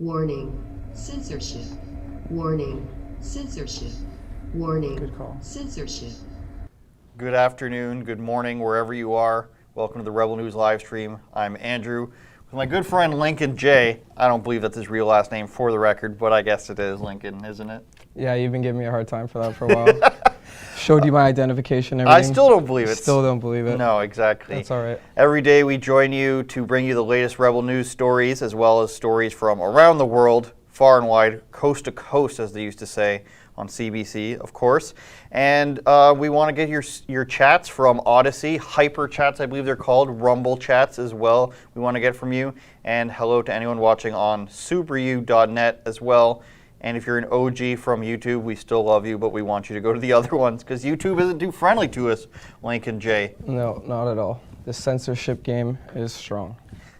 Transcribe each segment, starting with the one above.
Warning, censorship. Warning, censorship. Warning, Good call. censorship. Good afternoon, good morning, wherever you are. Welcome to the Rebel News live stream. I'm Andrew. With my good friend Lincoln J. I don't believe that's his real last name for the record, but I guess it is Lincoln, isn't it? Yeah, you've been giving me a hard time for that for a while. Showed you my identification and everything. I still don't believe it. Still don't believe it. No, exactly. That's all right. Every day we join you to bring you the latest Rebel News stories, as well as stories from around the world, far and wide, coast to coast, as they used to say, on CBC, of course. And we want to get your chats from Odyssey, hyper chats, I believe they're called, Rumble chats as well. We want to get from you. And hello to anyone watching on superu.net as well. And if you're an OG from YouTube, we still love you, but we want you to go to the other ones because YouTube isn't too friendly to us, Lincoln J. No, not at all. The censorship game is strong.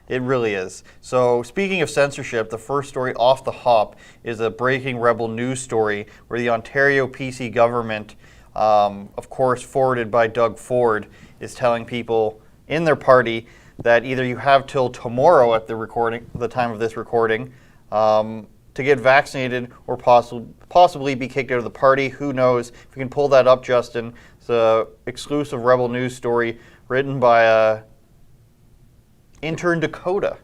It really is. So speaking of censorship, the first story off the hop is a breaking Rebel News story where the Ontario PC government, of course forwarded by Doug Ford, is telling people in their party that either you have till tomorrow at the time of this recording, to get vaccinated or possibly be kicked out of the party. Who knows? If you can pull that up, Justin. It's an exclusive Rebel News story written by intern Dakota.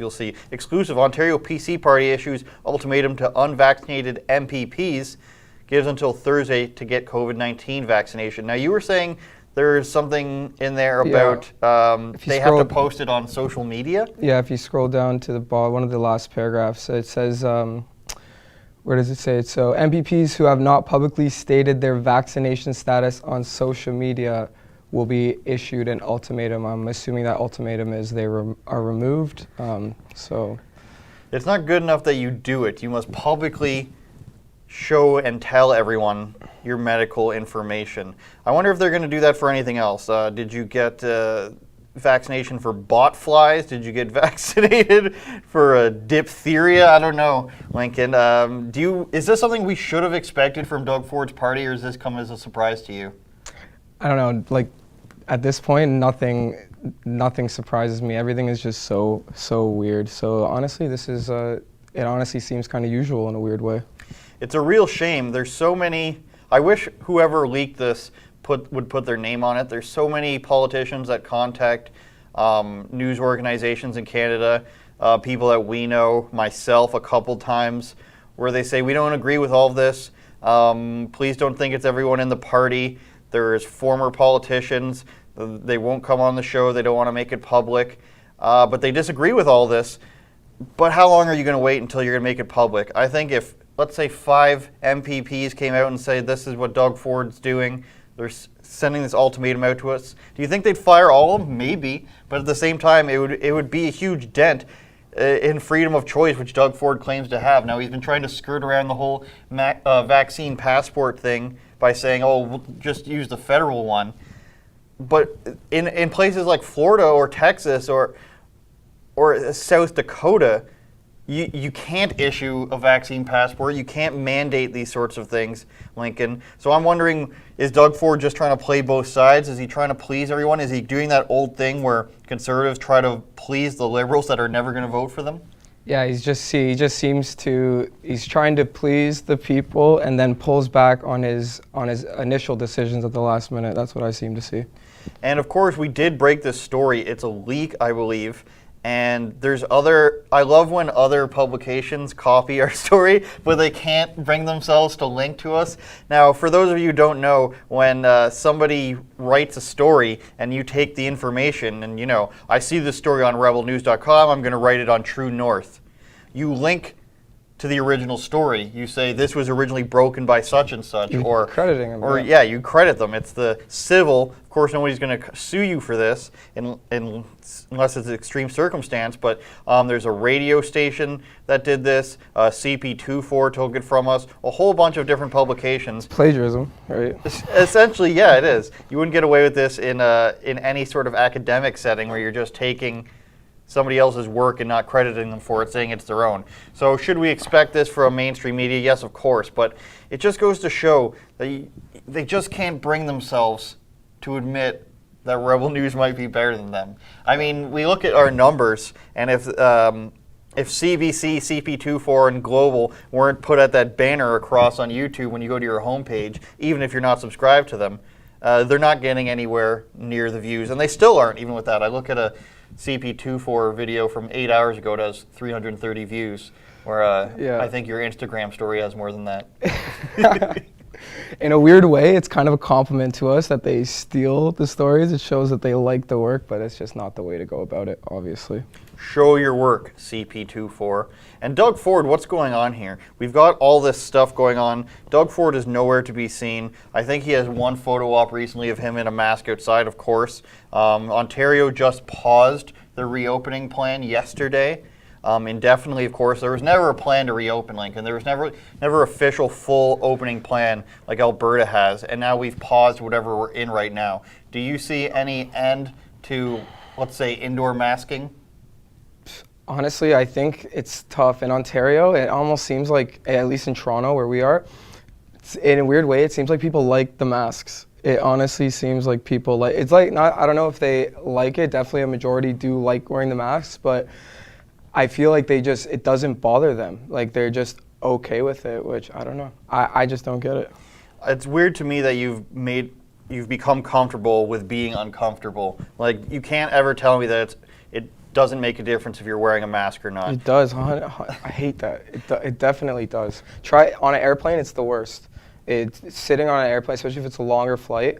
You'll see. Exclusive. Ontario PC party issues ultimatum to unvaccinated MPPs. Gives until Thursday to get COVID-19 vaccination. Now, you were saying there's something in there about they have to post it on social media? Yeah, if you scroll down to the bottom, one of the last paragraphs, it says, where does it say? So MPPs who have not publicly stated their vaccination status on social media will be issued an ultimatum. I'm assuming that ultimatum is they are removed. So it's not good enough that you do it. You must publicly show and tell everyone your medical information. I wonder if they're going to do that for anything else. Did you get vaccination for bot flies? Did you get vaccinated for diphtheria? I don't know, Lincoln. Is this something we should have expected from Doug Ford's party, or does this come as a surprise to you? I don't know. Like at this point, nothing surprises me. Everything is just so weird. So honestly, this is it honestly seems kind of usual in a weird way. It's a real shame. There's so many. I wish whoever leaked this would put their name on it. There's so many politicians that contact news organizations in Canada, people that we know, myself a couple times, where they say, we don't agree with all of this. Please don't think it's everyone in the party. There's former politicians. They won't come on the show. They don't want to make it public. But they disagree with all this. But how long are you going to wait until you're going to make it public? I think if, let's say, 5 MPPs came out and say, this is what Doug Ford's doing, they're sending this ultimatum out to us, do you think they'd fire all of them? Maybe. But at the same time, it would be a huge dent in freedom of choice, which Doug Ford claims to have. Now, he's been trying to skirt around the whole vaccine passport thing by saying, oh, we'll just use the federal one. But in places like Florida or Texas or South Dakota, you can't issue a vaccine passport. You can't mandate these sorts of things, Lincoln. So I'm wondering, is Doug Ford just trying to play both sides? Is he trying to please everyone? Is he doing that old thing where conservatives try to please the liberals that are never going to vote for them? Yeah, he just seems to, he's trying to please the people and then pulls back on his initial decisions at the last minute. That's what I seem to see. And of course, we did break this story. It's a leak, I believe. And I love when other publications copy our story, but they can't bring themselves to link to us. Now, for those of you who don't know, when somebody writes a story and you take the information and, I see this story on rebelnews.com, I'm going to write it on True North. You link to the original story. You say this was originally broken by such and such, or crediting them. Yeah, you credit them. It's the civil. Of course, nobody's going to sue you for this, unless it's an extreme circumstance. But there's a radio station that did this. CP24 took it from us. A whole bunch of different publications. Plagiarism, right? Essentially, yeah, it is. You wouldn't get away with this in any sort of academic setting where you're just taking somebody else's work and not crediting them for it, saying it's their own. So should we expect this from mainstream media? Yes, of course. But it just goes to show that they just can't bring themselves to admit that Rebel News might be better than them. I mean, we look at our numbers, and if if CBC, CP24, and Global weren't put at that banner across on YouTube when you go to your homepage, even if you're not subscribed to them, they're not getting anywhere near the views, and they still aren't, even with that. I look at a CP24 video from 8 hours ago, it has 330 views, where I think your Instagram story has more than that. In a weird way, it's kind of a compliment to us that they steal the stories. It shows that they like the work, but it's just not the way to go about it, obviously. Show your work, CP24. And Doug Ford, what's going on here? We've got all this stuff going on. Doug Ford is nowhere to be seen. I think he has one photo op recently of him in a mask outside, of course. Ontario just paused the reopening plan yesterday. Indefinitely, of course. There was never a plan to reopen Lincoln. There was never official full opening plan like Alberta has. And now we've paused whatever we're in right now. Do you see any end to, let's say, indoor masking? Honestly, I think it's tough. In Ontario, it almost seems like, at least in Toronto where we are, in a weird way, it seems like people like the masks. It honestly seems like people like, it's like, not, I don't know if they like it. Definitely a majority do like wearing the masks, but I feel like it doesn't bother them. Like they're just okay with it, which I don't know. I just don't get it. It's weird to me that you've become comfortable with being uncomfortable. Like you can't ever tell me that it doesn't make a difference if you're wearing a mask or not. It does. I hate that. It definitely does. Try on an airplane. It's the worst. It's sitting on an airplane, especially if it's a longer flight.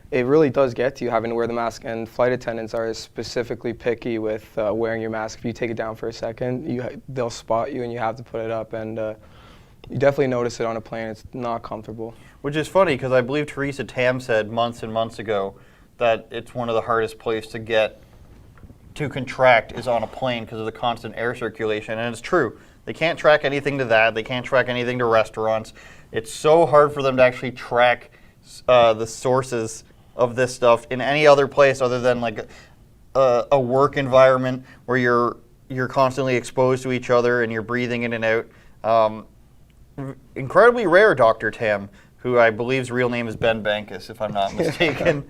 It really does get to you having to wear the mask, and flight attendants are specifically picky with wearing your mask. If you take it down for a second, they'll spot you and you have to put it up, and you definitely notice it on a plane. It's not comfortable. Which is funny because I believe Theresa Tam said months and months ago that it's one of the hardest places to contract is on a plane because of the constant air circulation, and it's true. They can't track anything to that. They can't track anything to restaurants. It's so hard for them to actually track the sources of this stuff in any other place other than like a work environment where you're constantly exposed to each other and you're breathing in and out. Incredibly rare, Dr. Tam, who I believe's real name is Ben Bankus, if I'm not mistaken.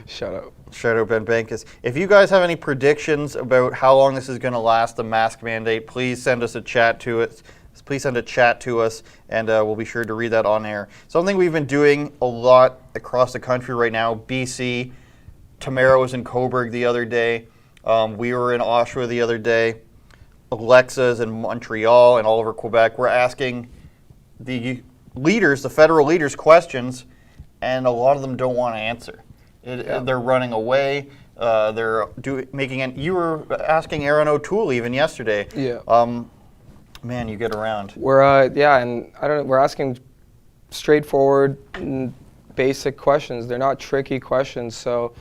Shut up. Shout out Ben Bankus. If you guys have any predictions about how long this is going to last, the mask mandate, please send us a chat to it. Please send a chat to us, and we'll be sure to read that on air. Something we've been doing a lot across the country right now, BC, Tamara was in Cobourg the other day, we were in Oshawa the other day, Alexa's in Montreal and all over Quebec. We're asking the leaders, the federal leaders, questions, and a lot of them don't want to answer. They're running away. You were asking Aaron O'Toole even yesterday. Yeah. Man, you get around. We're and I don't know. We're asking straightforward, basic questions. They're not tricky questions. So,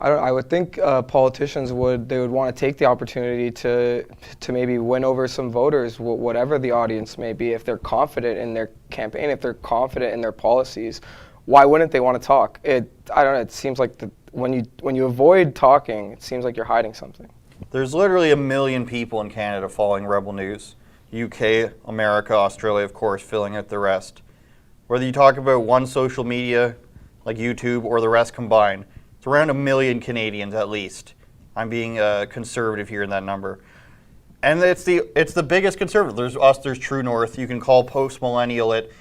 I would think politicians would want to take the opportunity to maybe win over some voters, whatever the audience may be. If they're confident in their campaign, if they're confident in their policies, why wouldn't they want to talk? I don't know. It seems like when you avoid talking, it seems like you're hiding something. There's literally 1 million people in Canada following Rebel News. UK, America, Australia, of course, filling out the rest. Whether you talk about one social media like YouTube or the rest combined, it's around 1 million Canadians at least. I'm being conservative here in that number. And it's the biggest conservative. There's us, there's True North. You can call post-millennial it,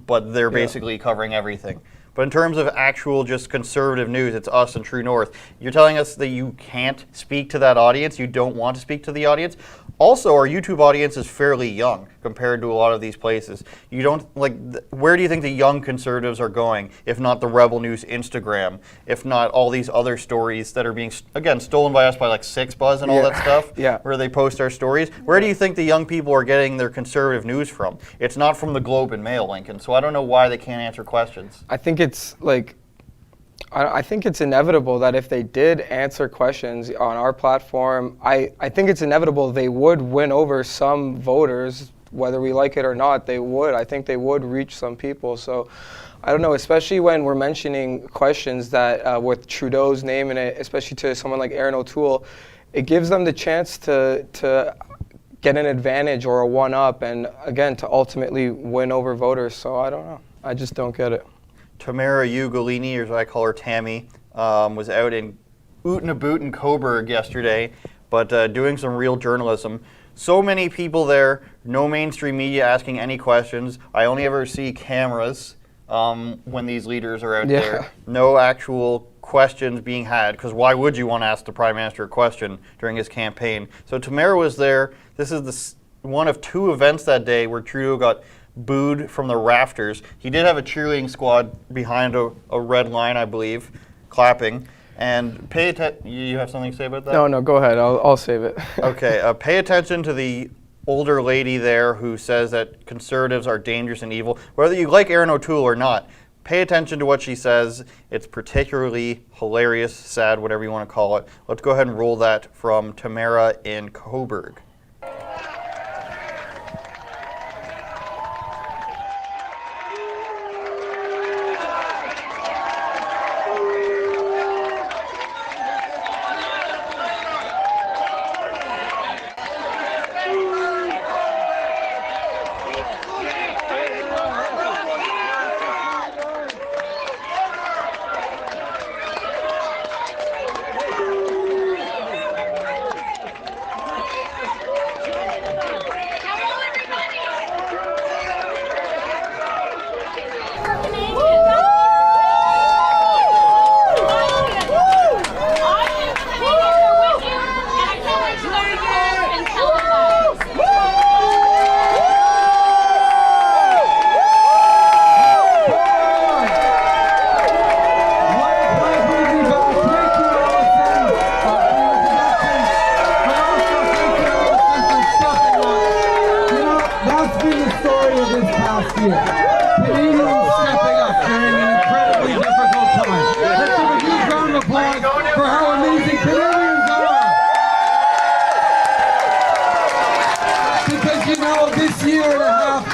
but they're basically covering everything. But in terms of actual just conservative news, it's us and True North. You're telling us that you can't speak to that audience, you don't want to speak to the audience. Also, our YouTube audience is fairly young compared to a lot of these places. You don't, where do you think the young conservatives are going, if not the Rebel News Instagram, if not all these other stories that are being, again, stolen by us by like SixBuzz and all that stuff, where they post our stories? Where do you think the young people are getting their conservative news from? It's not from the Globe and Mail, Lincoln, so I don't know why they can't answer questions. I think it's I think it's inevitable that if they did answer questions on our platform, I think it's inevitable they would win over some voters, whether we like it or not. They would. I think they would reach some people. So I don't know, especially when we're mentioning questions that with Trudeau's name in it, especially to someone like Aaron O'Toole, it gives them the chance to get an advantage or a one-up and, again, to ultimately win over voters. So I don't know. I just don't get it. Tamara Ugolini, or as I call her Tammy, was out in Oot-na-Boot in Cobourg yesterday, but doing some real journalism. So many people there, no mainstream media asking any questions. I only ever see cameras when these leaders are out there. No actual questions being had, because why would you want to ask the Prime Minister a question during his campaign? So Tamara was there. This is one of 2 events that day where Trudeau got booed from the rafters. He did have a cheerleading squad behind a red line, I believe, clapping. And pay attention. You have something to say about that? No, go ahead. I'll save it. Okay. Pay attention to the older lady there who says that Conservatives are dangerous and evil. Whether you like Erin O'Toole or not, pay attention to what she says. It's particularly hilarious, sad, whatever you want to call it. Let's go ahead and roll that from Tamara in Cobourg.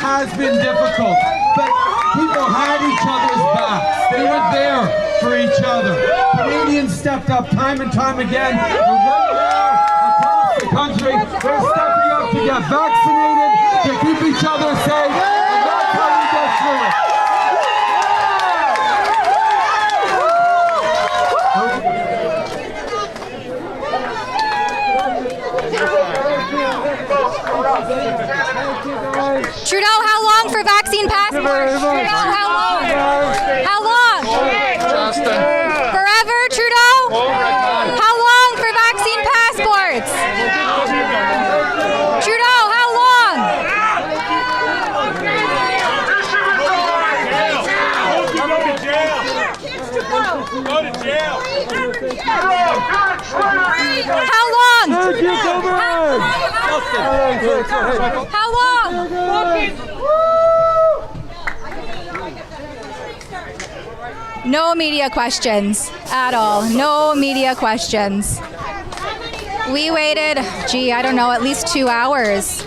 Has been difficult, but people had each other's backs. They were there for each other. Canadians stepped up time and time again. They're right there across the country. They're stepping up to get vaccinated, to keep each other safe, and that's how we get through it. Trudeau, how long for vaccine passports? Trudeau, how long? How long? Justin. Forever, Trudeau? How long for vaccine passports? Trudeau, how long? Go to jail. How long? How long? No media questions at all. No media questions. We waited, I don't know, at least 2 hours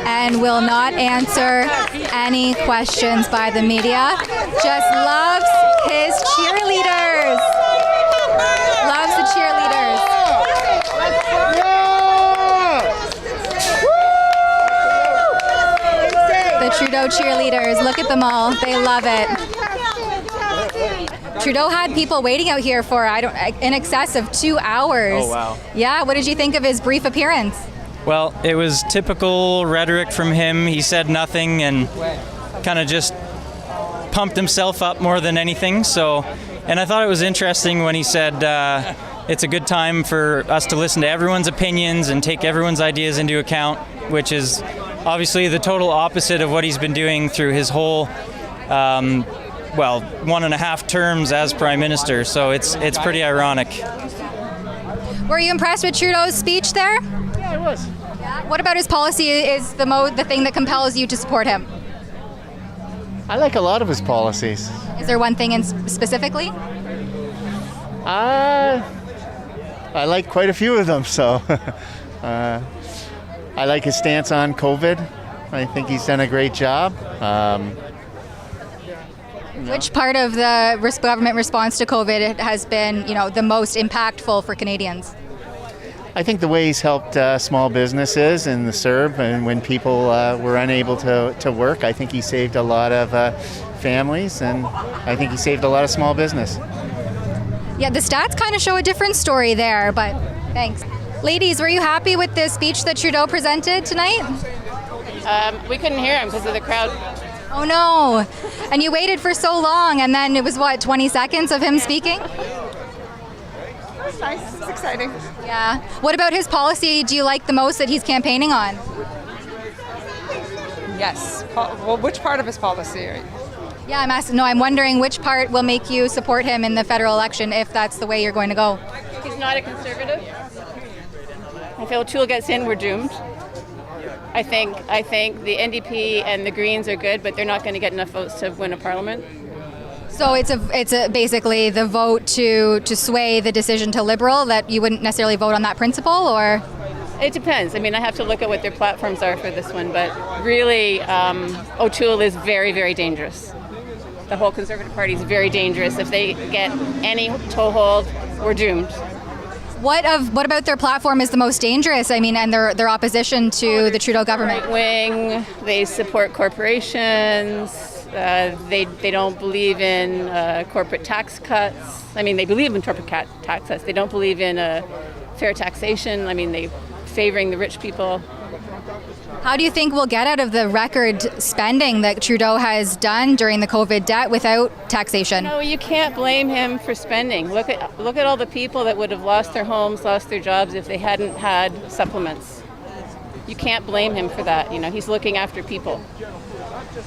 and will not answer any questions by the media. Just loves his cheerleaders. Loves the cheerleaders. The Trudeau cheerleaders, look at them all. They love it. Trudeau had people waiting out here for in excess of 2 hours. Oh, wow. Yeah, what did you think of his brief appearance? Well, it was typical rhetoric from him. He said nothing and kind of just pumped himself up more than anything. And I thought it was interesting when he said it's a good time for us to listen to everyone's opinions and take everyone's ideas into account, which is obviously the total opposite of what he's been doing through his whole 1.5 terms as Prime Minister. So it's pretty ironic. Were you impressed with Trudeau's speech there? Yeah, I was. What about his policy is the thing that compels you to support him? I like a lot of his policies. Is there one thing specifically? I like quite a few of them, so I like his stance on COVID. I think he's done a great job. Which part of the government response to COVID has been, the most impactful for Canadians? I think the way he's helped small businesses in the CERB, and when people were unable to work, I think he saved a lot of families, and I think he saved a lot of small business. Yeah, the stats kind of show a different story there, but thanks. Ladies, were you happy with the speech that Trudeau presented tonight? We couldn't hear him because of the crowd. Oh no. And you waited for so long, and then it was what, 20 seconds of him speaking? It's nice. It's exciting. Yeah. What about his policy do you like the most that he's campaigning on? Yes. Well, which part of his policy? Yeah, I'm wondering which part will make you support him in the federal election if that's the way you're going to go. He's not a conservative. If O'Toole gets in, we're doomed. I think the NDP and the Greens are good, but they're not going to get enough votes to win a parliament. So it's basically the vote to sway the decision to Liberal, that you wouldn't necessarily vote on that principle, or? It depends. I mean, I have to look at what their platforms are for this one, but really, O'Toole is very, very dangerous. The whole Conservative Party is very dangerous. If they get any toehold, we're doomed. What about their platform is the most dangerous? I mean, and their opposition to the Trudeau government. Right wing. They support corporations. They don't believe in corporate tax cuts. I mean, they believe in corporate tax cuts. They don't believe in fair taxation. I mean, they favoring the rich people. How do you think we'll get out of the record spending that Trudeau has done during the COVID debt without taxation? No, you can't blame him for spending. Look at all the people that would have lost their homes, lost their jobs if they hadn't had supplements. You can't blame him for that. You know, he's looking after people.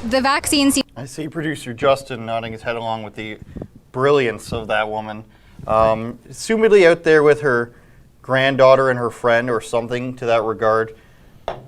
The vaccines. I see producer Justin nodding his head along with the brilliance of that woman. Assumedly out there with her granddaughter and her friend or something to that regard.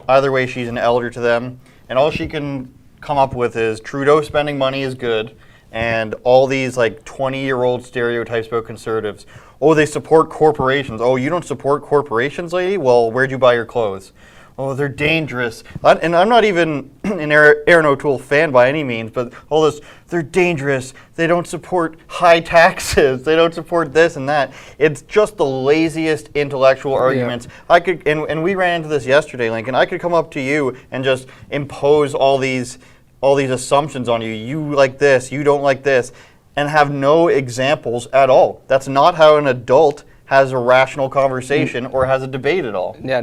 Either way, she's an elder to them. And all she can come up with is Trudeau spending money is good, and all these like 20-year-old stereotypes about conservatives. Oh, they support corporations. Oh, you don't support corporations, lady? Well, where'd you buy your clothes? Oh, they're dangerous. And I'm not even an Aaron O'Toole fan by any means, but all this, they're dangerous. They don't support high taxes. They don't support this and that. It's just the laziest intellectual arguments. I could, and we ran into this yesterday, Lincoln. I could come up to you and just impose all these assumptions on you. You like this, you don't like this, and have no examples at all. That's not how an adult has a rational conversation or has a debate at all. Yeah,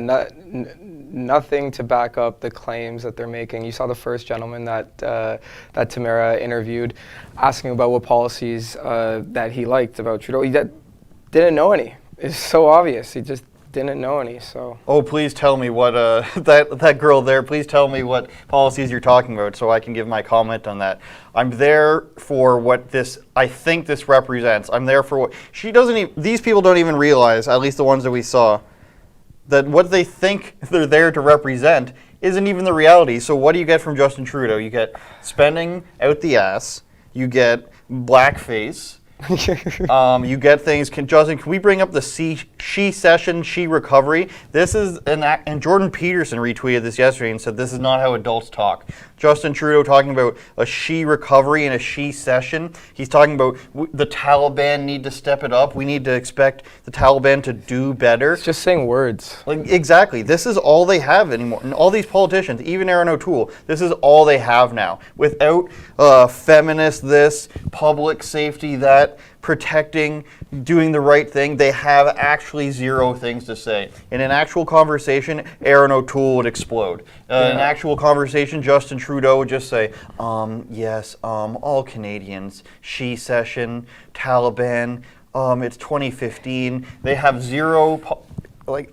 nothing to back up the claims that they're making. You saw the first gentleman that Tamara interviewed asking about what policies that he liked about Trudeau. He didn't know any. It's so obvious. He just didn't know any. So. Oh, please tell me what that girl there. Please tell me what policies you're talking about, so I can give my comment on that. I'm there for what I think this represents. I'm there for what she doesn't. These people don't even realize, at least the ones that we saw, that what they think they're there to represent isn't even the reality. So what do you get from Justin Trudeau? You get spending out the ass. You get blackface. You get things. Justin, can we bring up the she session, she recovery? This is and Jordan Peterson retweeted this yesterday and said this is not how adults talk. Justin Trudeau talking about a she recovery and a she session. He's talking about the Taliban need to step it up. We need to expect the Taliban to do better. It's just saying words. Like, exactly. This is all they have anymore. And all these politicians, even Aaron O'Toole, this is all they have now. Without feminist this, public safety that, protecting, doing the right thing, they have actually zero things to say. In an actual conversation, Aaron O'Toole would explode. In an actual conversation, Justin Trudeau would just say, yes, all Canadians, she session, Taliban, it's 2015. They have zero,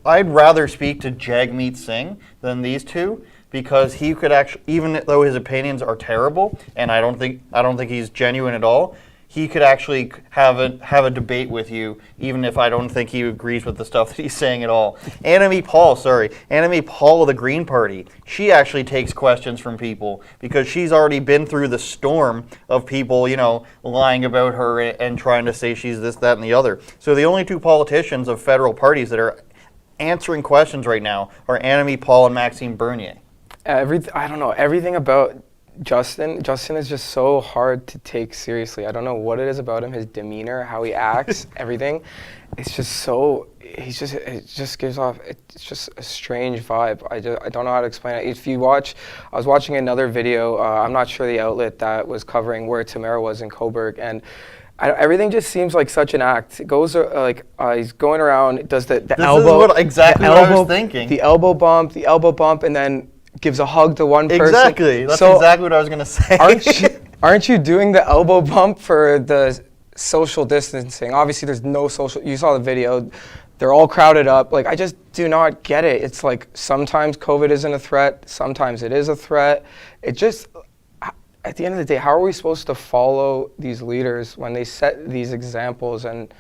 I'd rather speak to Jagmeet Singh than these two, because he could actually, even though his opinions are terrible, and I don't think he's genuine at all, he could actually have a debate with you, even if I don't think he agrees with the stuff that he's saying at all. Annamie Paul of the Green Party, she actually takes questions from people because she's already been through the storm of people, lying about her and trying to say she's this, that, and the other. So the only two politicians of federal parties that are answering questions right now are Annamie Paul and Maxime Bernier. I don't know, everything about Justin is just so hard to take seriously. I don't know what it is about him, his demeanor, how he acts, everything. It's just so, it just gives off, it's just a strange vibe. I don't know how to explain it. If you watch, I was watching another video, I'm not sure the outlet that was covering where Tamara was in Cobourg, and everything just seems like such an act. It goes he's going around, does the This elbow. is exactly what I was thinking. The elbow bump, and then gives a hug to one person. Exactly. That's So exactly what I was going to say. aren't you doing the elbow bump for the social distancing? Obviously, there's no social. You saw the video. They're all crowded up. Like, I just do not get it. It's like sometimes COVID isn't a threat. Sometimes it is a threat. It just, at the end of the day, how are we supposed to follow these leaders when they set these examples and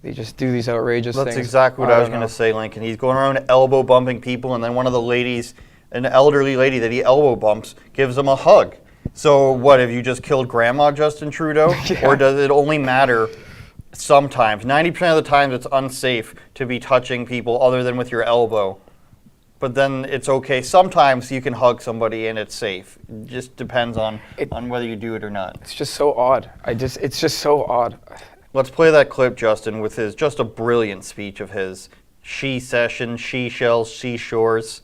they just do these outrageous things? That's exactly what I was going to say, Lincoln. He's going around elbow bumping people, and then one of the ladies, an elderly lady that he elbow bumps, gives him a hug. So what, have you just killed Grandma Justin Trudeau? Yeah. Or does it only matter sometimes? 90% of the time it's unsafe to be touching people other than with your elbow. But then it's okay. Sometimes you can hug somebody and it's safe. It just depends on whether you do it or not. It's just so odd. It's just so odd. Let's play that clip, Justin, with his just a brilliant speech of his. She session, she shells, she shores.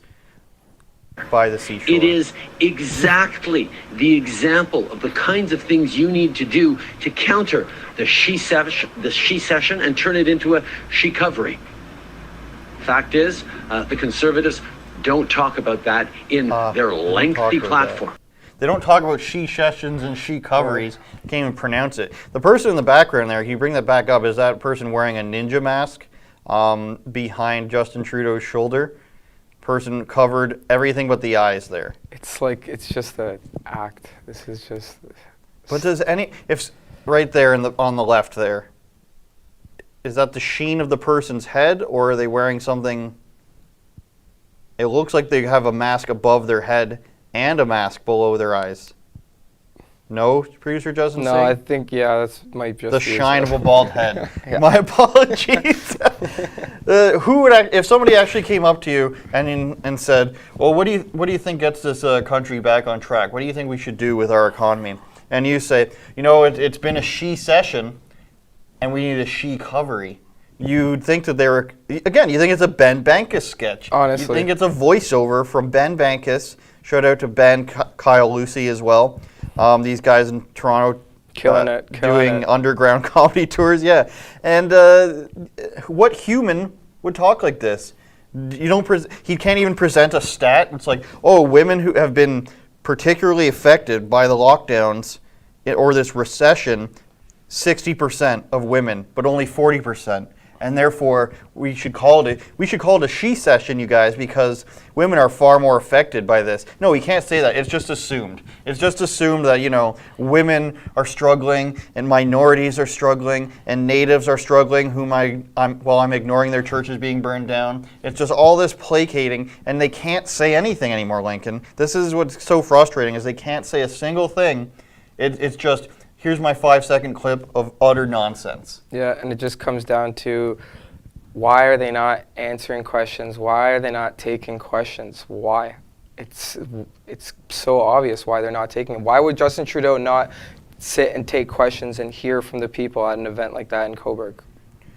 By the seashore. It is exactly the example of the kinds of things you need to do to counter the she session and turn it into a she covery. Fact is, the Conservatives don't talk about that in their lengthy platform. They don't talk about she sessions and she coveries. Can't even pronounce it. The person in the background there, can you bring that back up? Is that person wearing a ninja mask behind Justin Trudeau's shoulder? Person covered everything but the eyes there. It's like, it's just an act. This is just. But does if right there on the left there, is that the sheen of the person's head, or are they wearing something? It looks like they have a mask above their head and a mask below their eyes. No, producer Justin? No, I think, yeah, that might just the be shine of a bald head. Yeah. My apologies. Who would if somebody actually came up to you and said, "Well, what do you think gets this country back on track? What do you think we should do with our economy?" And you say, it's been a she session, and we need a she covery. You'd think that they were again. You think it's a Ben Bankus sketch. Honestly, you think it's a voiceover from Ben Bankus. Shout out to Ben, Kyle Lucy as well. These guys in Toronto doing underground comedy tours, yeah. And what human would talk like this? He can't even present a stat. It's like, women who have been particularly affected by the lockdowns or this recession, 60% of women, but only 40%. And therefore, we should call it a she session, you guys, because women are far more affected by this. No, we can't say that. It's just assumed. It's just assumed that, women are struggling and minorities are struggling and natives are struggling, while I'm ignoring their churches being burned down. It's just all this placating, and they can't say anything anymore, Lincoln. This is what's so frustrating, is they can't say a single thing. It's just, here's my 5-second clip of utter nonsense. Yeah, and it just comes down to, why are they not answering questions? Why are they not taking questions? Why? It's so obvious why they're not taking it. Why would Justin Trudeau not sit and take questions and hear from the people at an event like that in Cobourg?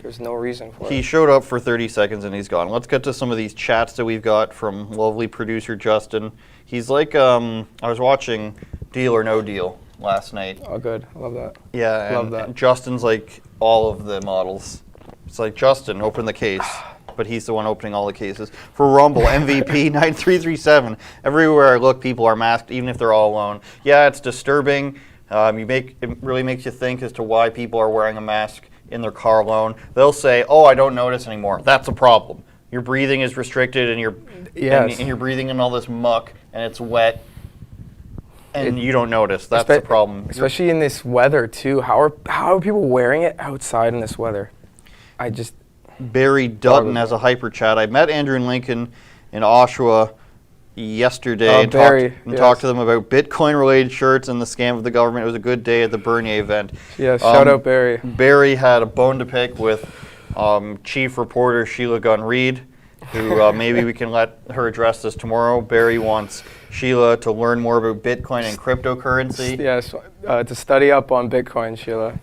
There's no reason for it. He showed up for 30 seconds and he's gone. Let's get to some of these chats that we've got from lovely producer Justin. He's like, I was watching Deal or No Deal last night. Oh, good. I love that. Yeah, and Justin's like all of the models. It's like, Justin, open the case. But he's the one opening all the cases. For Rumble, MVP 9337. Everywhere I look, people are masked, even if they're all alone. Yeah, it's disturbing. It really makes you think as to why people are wearing a mask in their car alone. They'll say, I don't notice anymore. That's a problem. Your breathing is restricted, and you're breathing in all this muck, and it's wet. And you don't notice. That's the problem. Especially in this weather, too. How are people wearing it outside in this weather? Barry Dutton has a hyper chat. I met Andrew and Lincoln in Oshawa yesterday and talked to them about Bitcoin-related shirts and the scam of the government. It was a good day at the Bernier event. Yeah, shout out Barry. Barry had a bone to pick with chief reporter Sheila Gunn-Reid, who maybe we can let her address this tomorrow. Barry wants Sheila to learn more about Bitcoin and cryptocurrency. Yes, to study up on Bitcoin, Sheila.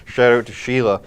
Shout out to Sheila.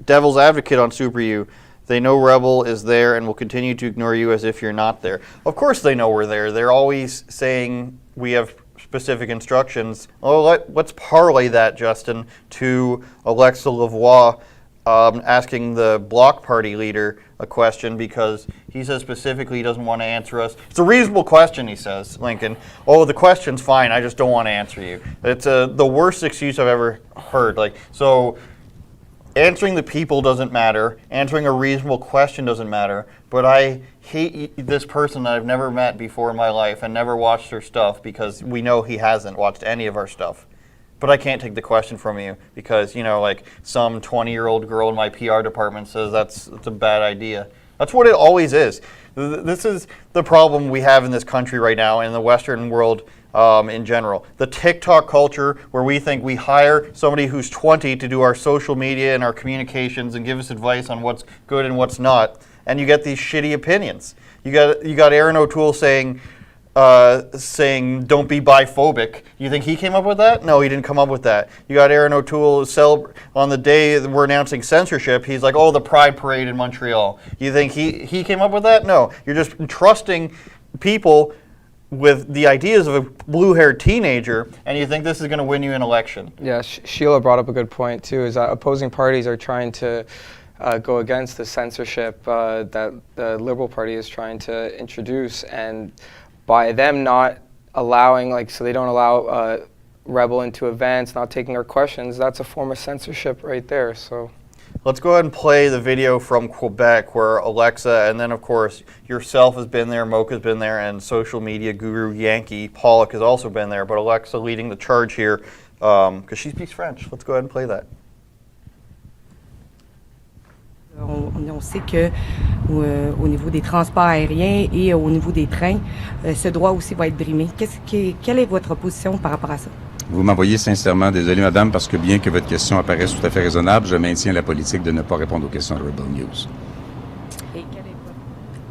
Devil's Advocate on Super U. They know Rebel is there and will continue to ignore you as if you're not there. Of course they know we're there. They're always saying we have specific instructions. Oh, let's parlay that, Justin, to Alexa Lavoie asking the Bloc Party leader a question, because he says specifically he doesn't want to answer us. It's a reasonable question, he says, Lincoln. Oh, the question's fine, I just don't want to answer you. It's the worst excuse I've ever heard. So answering the people doesn't matter, answering a reasonable question doesn't matter, but I hate this person that I've never met before in my life and never watched her stuff, because we know he hasn't watched any of our stuff. But I can't take the question from you because, some 20-year-old girl in my PR department says that's a bad idea. That's what it always is. This is the problem we have in this country right now, in the Western world in general. The TikTok culture, where we think we hire somebody who's 20 to do our social media and our communications and give us advice on what's good and what's not, and you get these shitty opinions. You got Aaron O'Toole saying don't be biphobic. You think he came up with that? No, he didn't come up with that. You got Aaron O'Toole on the day that we're announcing censorship, he's like, oh, the Pride Parade in Montreal. You think he came up with that? No. You're just trusting people with the ideas of a blue-haired teenager, and you think this is going to win you an election. Yeah, Sheila brought up a good point, too, is that opposing parties are trying to go against the censorship that the Liberal Party is trying to introduce, and by them not allowing, so they don't allow Rebel into events, not taking our questions, that's a form of censorship right there. So let's go ahead and play the video from Quebec where Alexa, and then of course yourself has been there, Mocha's been there, and social media guru Yankee Pollock has also been there, but Alexa leading the charge here because she speaks French. Let's go ahead and play that. On sait que au niveau des transports aériens et au niveau des trains, ce droit aussi va être brimé. Quelle est votre position par rapport à ça? Vous m'envoyez sincèrement, désolé madame, parce que bien que votre question apparaisse tout à fait raisonnable, je maintiens la politique de ne pas répondre aux questions de Rebel News. Et quel est votre...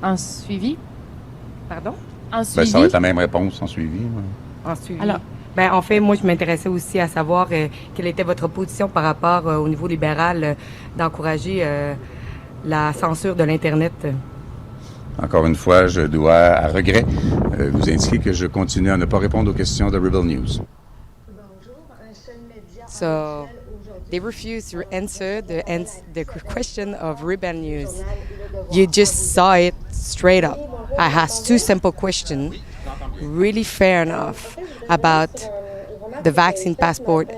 En suivi? Pardon? En suivi? Ça va être la même réponse en suivi. En suivi. Alors, en fait, moi, je m'intéressais aussi à savoir quelle était votre position par rapport au niveau libéral d'encourager la censure de l'Internet. Encore une fois, je dois, à regret, vous indiquer que je continue à ne pas répondre aux questions de Rebel News. So, they refuse to answer the question of Rebel News. You just saw it straight up. I asked two simple questions, really fair enough, about the vaccine passport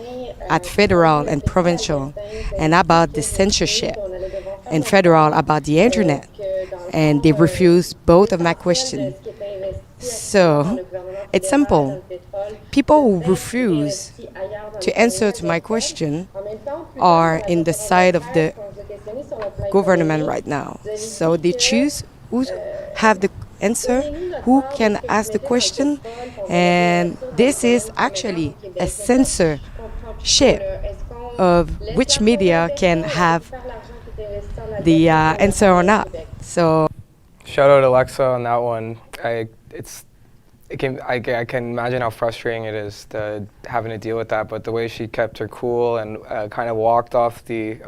at federal and provincial, and about the censorship and federal about the internet, and they refused both of my questions. So it's simple. People who refuse to answer to my question are in the side of the government right now. So they choose who have the answer, who can ask the question, and this is actually a censorship of which media can have the answer or not. So shout out Alexa on that one. I can imagine how frustrating it is having to deal with that, but the way she kept her cool and kind of walked off the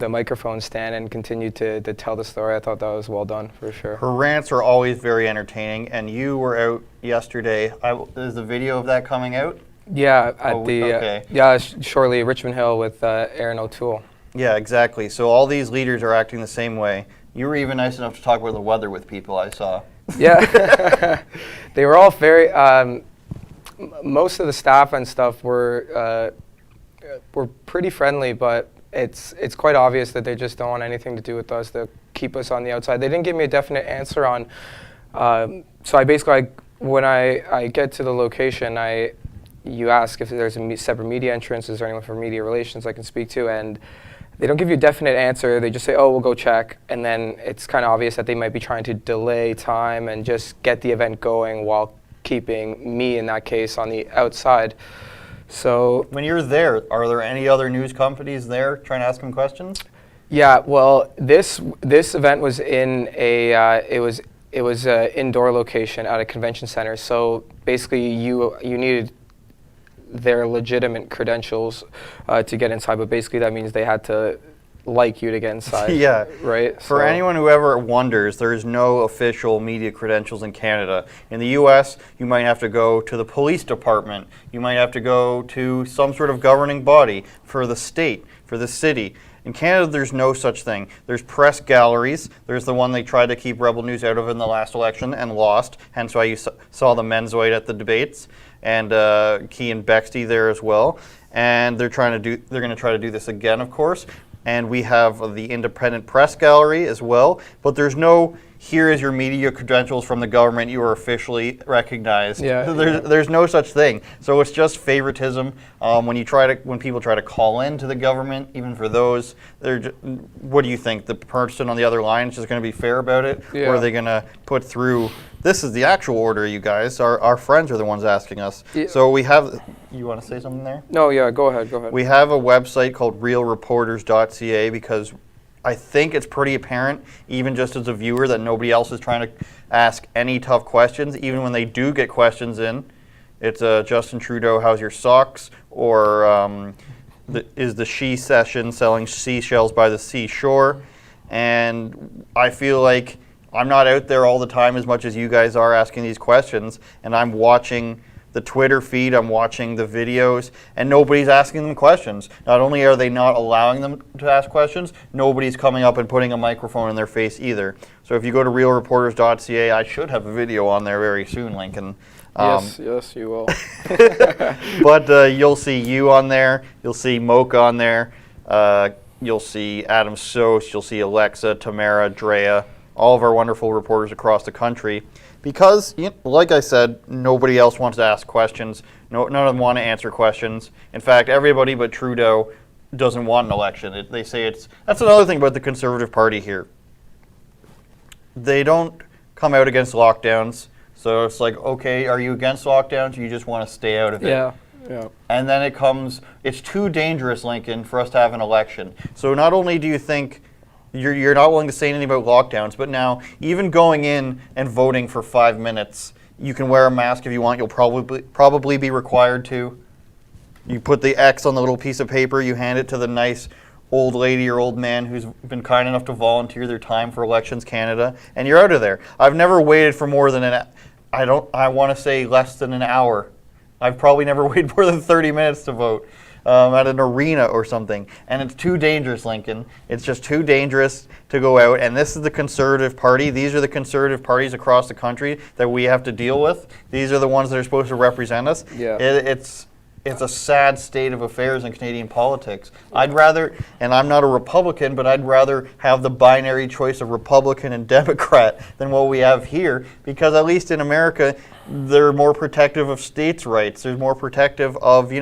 microphone stand and continued to tell the story, I thought that was well done for sure. Her rants are always very entertaining, and you were out yesterday. Is the video of that coming out? Yeah, shortly, Richmond Hill with Aaron O'Toole. Yeah, exactly. So all these leaders are acting the same way. You were even nice enough to talk about the weather with people, I saw. Yeah, they were all very. Most of the staff and stuff were pretty friendly, but it's quite obvious that they just don't want anything to do with us. They keep us on the outside. They didn't give me a definite answer on. So I basically, when I get to the location, you ask if there's a separate media entrance, is there anyone from media relations I can speak to, and they don't give you a definite answer. They just say, oh, we'll go check. And then it's kind of obvious that they might be trying to delay time and just get the event going while keeping me, in that case, on the outside. So when you're there, are there any other news companies there trying to ask them questions? Yeah, well, this event was in it was an indoor location at a convention center. So basically, you needed their legitimate credentials to get inside, but basically that means they had to like you to get inside. Yeah. Right? For anyone who ever wonders, there's no official media credentials in Canada. In the US, you might have to go to the police department. You might have to go to some sort of governing body for the state, for the city. In Canada, there's no such thing. There's press galleries. There's the one they tried to keep Rebel News out of in the last election and lost, hence why you saw the Menzoid at the debates, and Key and Bexty there as well. And they're going to try to do this again, of course. And we have the Independent Press Gallery as well. But there's no, here is your media credentials from the government, you are officially recognized. Yeah. There's no such thing. So it's just favoritism. When people try to call in to the government, even for those, what do you think? The person on the other line is just going to be fair about it? Yeah. Or are they going to put through, this is the actual order, you guys. Our friends are the ones asking us. Yeah. So we have, you want to say something there? No, yeah, go ahead. We have a website called realreporters.ca because I think it's pretty apparent, even just as a viewer, that nobody else is trying to ask any tough questions. Even when they do get questions in, it's Justin Trudeau, how's your socks? Or is the she session selling seashells by the seashore? And I feel like I'm not out there all the time as much as you guys are asking these questions, and I'm watching the Twitter feed, I'm watching the videos, and nobody's asking them questions. Not only are they not allowing them to ask questions, nobody's coming up and putting a microphone in their face either. So if you go to realreporters.ca, I should have a video on there very soon, Lincoln. Yes, you will. But you'll see you on there, you'll see Mocha on there, you'll see Adam Sos, you'll see Alexa, Tamara, Drea, all of our wonderful reporters across the country. Because, like I said, nobody else wants to ask questions. None of them want to answer questions. In fact, everybody but Trudeau doesn't want an election. They say that's another thing about the Conservative Party here. They don't come out against lockdowns. So it's like, okay, are you against lockdowns? Or you just want to stay out of it? Yeah. And then it's too dangerous, Lincoln, for us to have an election. So not only do you think you're not willing to say anything about lockdowns, but now even going in and voting for 5 minutes, you can wear a mask if you want. You'll probably be required to. You put the X on the little piece of paper, you hand it to the nice old lady or old man who's been kind enough to volunteer their time for Elections Canada, and you're out of there. I've never waited for more than I want to say less than an hour. I've probably never waited more than 30 minutes to vote. At an arena or something. And it's too dangerous, Lincoln. It's just too dangerous to go out. And this is the Conservative Party. These are the Conservative parties across the country that we have to deal with. These are the ones that are supposed to represent us. Yeah. It's a sad state of affairs in Canadian politics. I'd rather, and I'm not a Republican, but I'd rather have the binary choice of Republican and Democrat than what we have here, because at least in America, they're more protective of states' rights. They're more protective of,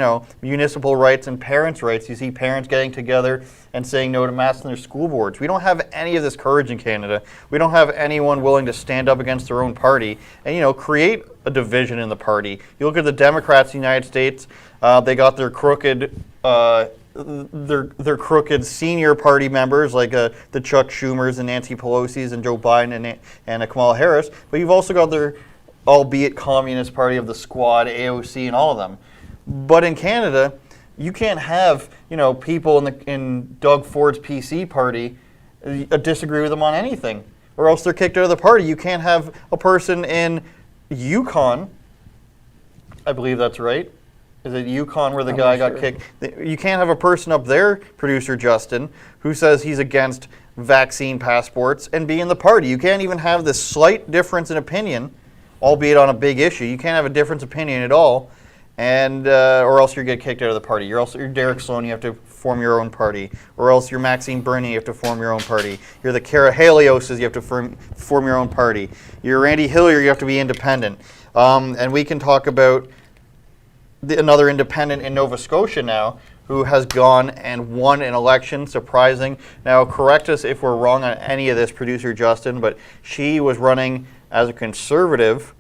municipal rights and parents' rights. You see parents getting together and saying no to masks in their school boards. We don't have any of this courage in Canada. We don't have anyone willing to stand up against their own party and, create a division in the party. You look at the Democrats in the United States, they got their crooked their crooked senior party members like the Chuck Schumers and Nancy Pelosi's and Joe Biden and Kamala Harris, but you've also got their albeit communist party of the Squad, AOC, and all of them. But in Canada, you can't have people in Doug Ford's PC party disagree with them on anything, or else they're kicked out of the party. You can't have a person in Yukon, I believe that's right. Is it Yukon where the guy got kicked? You can't have a person up there, producer Justin, who says he's against vaccine passports and be in the party. You can't even have this slight difference in opinion, albeit on a big issue. You can't have a difference opinion at all, and or else you get kicked out of the party. You're Derek Sloan, you have to form your own party. Or else you're Maxine Burney, you have to form your own party. You're the Cara Halioses, you have to form your own party. You're Randy Hillier, you have to be independent. And we can talk about another independent in Nova Scotia now who has gone and won an election, surprising. Now, correct us if we're wrong on any of this, producer Justin, but she was running as a Conservative,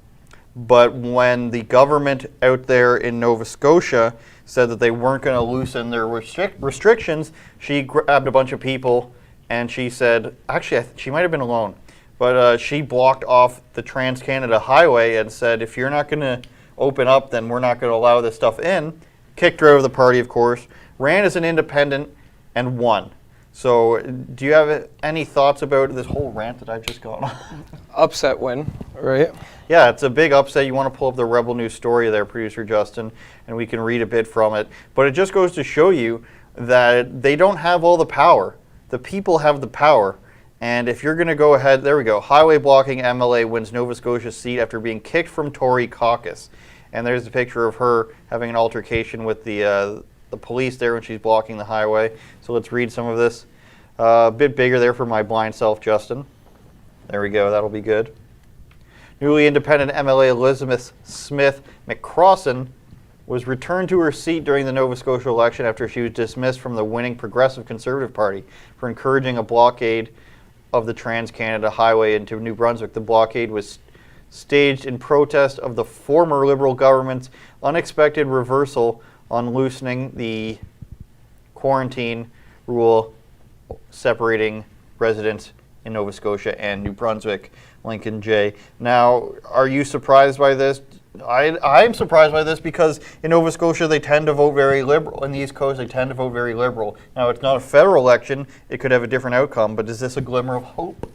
but when the government out there in Nova Scotia said that they weren't going to loosen their restrictions, she grabbed a bunch of people and she said, actually, she might have been alone, but she blocked off the Trans-Canada Highway and said, if you're not going to open up, then we're not going to allow this stuff in. Kicked her out of the party, of course, ran as an independent and won. So, do you have any thoughts about this whole rant that I've just gone on? Upset win, right? Yeah, it's a big upset. You want to pull up the Rebel News story there, producer Justin, and we can read a bit from it. But it just goes to show you that they don't have all the power. The people have the power. And if you're going to go ahead, there we go. Highway blocking MLA wins Nova Scotia seat after being kicked from Tory caucus. And there's a picture of her having an altercation with the police there when she's blocking the highway. So let's read some of this. A bit bigger there for my blind self, Justin. There we go. That'll be good. Newly independent MLA Elizabeth Smith McCrossan was returned to her seat during the Nova Scotia election after she was dismissed from the winning Progressive Conservative Party for encouraging a blockade of the Trans-Canada Highway into New Brunswick. The blockade was staged in protest of the former Liberal government's unexpected reversal on loosening the quarantine rule separating residents in Nova Scotia and New Brunswick. Lincoln J. Now, are you surprised by this? I'm surprised by this because in Nova Scotia they tend to vote very Liberal. In the East Coast they tend to vote very Liberal. Now, it's not a federal election. It could have a different outcome, but is this a glimmer of hope?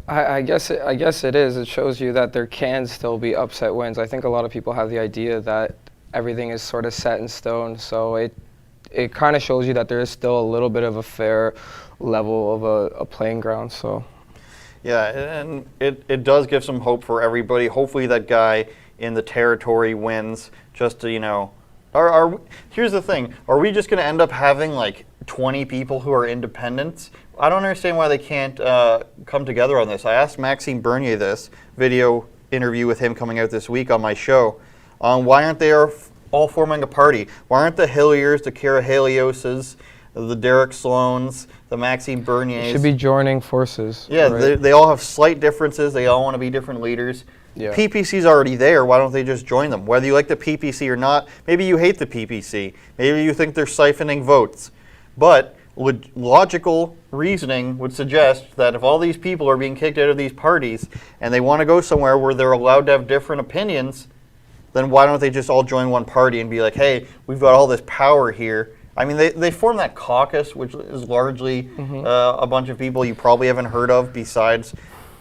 I guess it is. It shows you that there can still be upset wins. I think a lot of people have the idea that everything is sort of set in stone, so it kind of shows you that there is still a little bit of a fair level of a playing ground. So. Yeah, and it does give some hope for everybody. Hopefully that guy in the territory wins just to, here's the thing. Are we just going to end up having like 20 people who are independents? I don't understand why they can't come together on this. I asked Maxime Bernier this video interview with him coming out this week on my show on why aren't they all forming a party? Why aren't the Hilliers, the Kara Helioses, the Derek Sloans, the Maxime Berniers should be joining forces. Yeah, right? they all have slight differences. They all want to be different leaders. Yeah. PPC's already there. Why don't they just join them? Whether you like the PPC or not, maybe you hate the PPC. Maybe you think they're siphoning votes. But logical reasoning would suggest that if all these people are being kicked out of these parties and they want to go somewhere where they're allowed to have different opinions, then why don't they just all join one party and be like, hey, we've got all this power here. I mean, they formed that caucus, which is largely a bunch of people you probably haven't heard of besides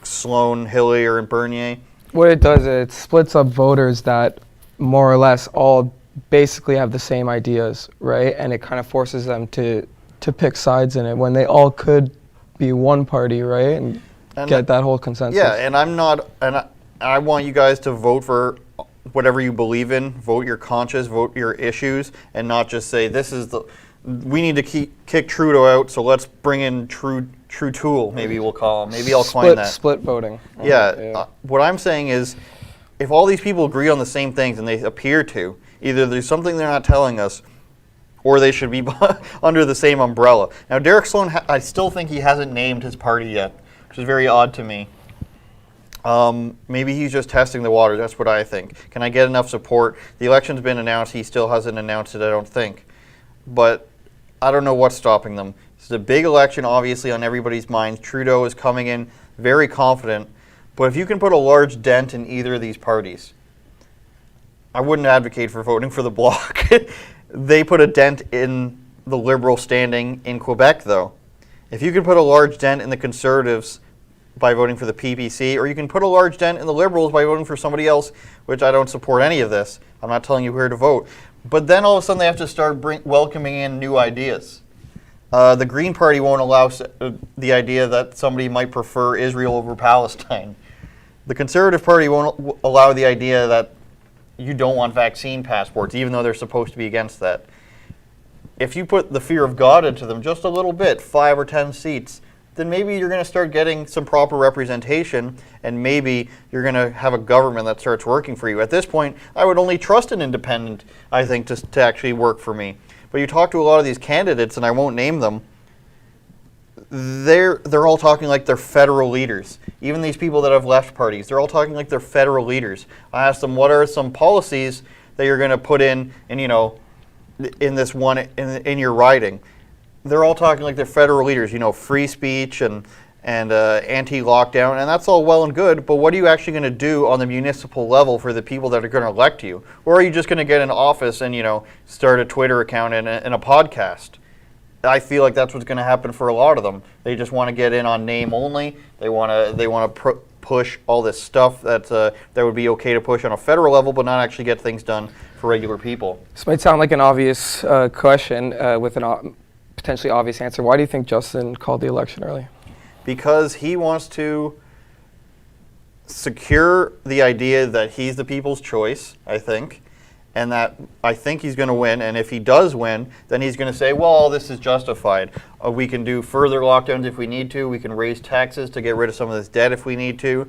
Sloan, Hillier, and Bernier. What it does is it splits up voters that more or less all basically have the same ideas, right? And it kind of forces them to pick sides in it when they all could be one party, right? And get that whole consensus. Yeah, and I want you guys to vote for whatever you believe in, vote your conscience, vote your issues, and not just say we need to kick Trudeau out, so let's bring in True Tool, maybe we'll call him. Maybe I'll coin that. Split voting. Yeah, what I'm saying is, if all these people agree on the same things, and they appear to, either there's something they're not telling us, or they should be under the same umbrella. Now, Derek Sloan, I still think he hasn't named his party yet, which is very odd to me. Maybe he's just testing the water. That's what I think. Can I get enough support? The election's been announced. He still hasn't announced it, I don't think. But I don't know what's stopping them. This is a big election, obviously, on everybody's minds. Trudeau is coming in very confident. But if you can put a large dent in either of these parties, I wouldn't advocate for voting for the Bloc. They put a dent in the Liberal standing in Quebec, though. If you can put a large dent in the Conservatives by voting for the PPC, or you can put a large dent in the Liberals by voting for somebody else, which I don't support any of this. I'm not telling you where to vote. But then all of a sudden they have to start welcoming in new ideas. The Green Party won't allow the idea that somebody might prefer Israel over Palestine. The Conservative Party won't allow the idea that you don't want vaccine passports, even though they're supposed to be against that. If you put the fear of God into them just a little bit, 5 or 10 seats, then maybe you're going to start getting some proper representation, and maybe you're going to have a government that starts working for you. At this point, I would only trust an independent, I think, to actually work for me. But you talk to a lot of these candidates, and I won't name them, they're all talking like they're federal leaders. Even these people that have left parties, they're all talking like they're federal leaders. I asked them, what are some policies that you're going to put in this one, in your riding? They're all talking like they're federal leaders, free speech and anti-lockdown, and that's all well and good, but what are you actually going to do on the municipal level for the people that are going to elect you? Or are you just going to get in office and, start a Twitter account and a podcast? I feel like that's what's going to happen for a lot of them. They just want to get in on name only. They want to push all this stuff that would be okay to push on a federal level, but not actually get things done for regular people. This might sound like an obvious question with an potentially obvious answer. Why do you think Justin called the election early? Because he wants to secure the idea that he's the people's choice, I think, and that I think he's going to win. And if he does win, then he's going to say, well, all this is justified. We can do further lockdowns if we need to. We can raise taxes to get rid of some of this debt if we need to.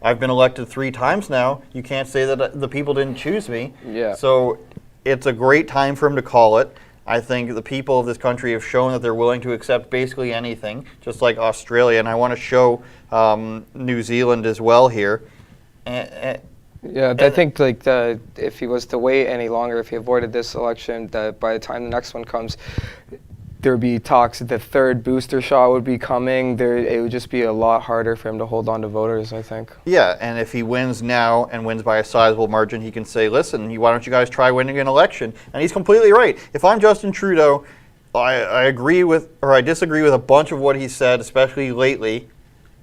I've been elected 3 times now. You can't say that the people didn't choose me. Yeah. So it's a great time for him to call it. I think the people of this country have shown that they're willing to accept basically anything, just like Australia. And I want to show New Zealand as well here. I think if he was to wait any longer, if he avoided this election, that by the time the next one comes, there would be talks that the 3rd booster shot would be coming. It would just be a lot harder for him to hold on to voters, I think. Yeah, and if he wins now and wins by a sizable margin, he can say, listen, why don't you guys try winning an election? And he's completely right. If I'm Justin Trudeau, I disagree with a bunch of what he said, especially lately,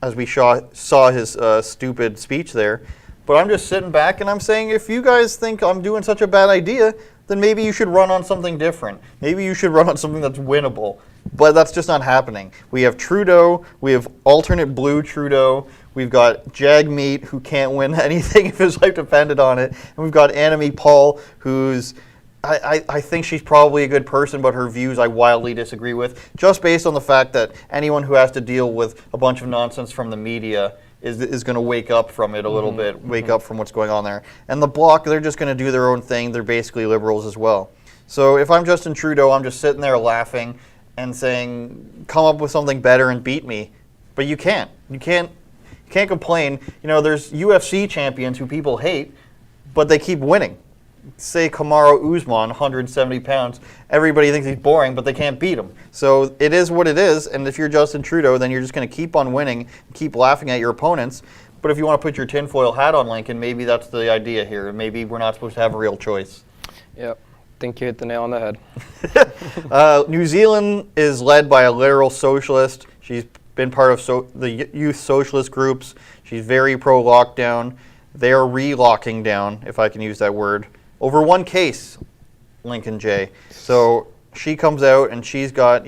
as we saw his stupid speech there. But I'm just sitting back and I'm saying, if you guys think I'm doing such a bad idea, then maybe you should run on something different. Maybe you should run on something that's winnable. But that's just not happening. We have Trudeau, we have alternate blue Trudeau, we've got Jagmeet, who can't win anything if his life depended on it, and we've got Annamie Paul, who's, I think she's probably a good person, but her views I wildly disagree with, just based on the fact that anyone who has to deal with a bunch of nonsense from the media is going to wake up from it a little bit, wake up from what's going on there. And the Bloc, they're just going to do their own thing. They're basically liberals as well. So if I'm Justin Trudeau, I'm just sitting there laughing and saying, come up with something better and beat me. But you can't. You can't complain. There's UFC champions who people hate, but they keep winning. Say Kamaru Usman, 170 pounds. Everybody thinks he's boring, but they can't beat him. So it is what it is, and if you're Justin Trudeau, then you're just going to keep on winning, keep laughing at your opponents. But if you want to put your tinfoil hat on, Lincoln, maybe that's the idea here. Maybe we're not supposed to have a real choice. Yep. Think you hit the nail on the head. New Zealand is led by a literal socialist. She's been part of the youth socialist groups. She's very pro-lockdown. They're re-locking down, if I can use that word, over one case, Lincoln J. So she comes out and she's got,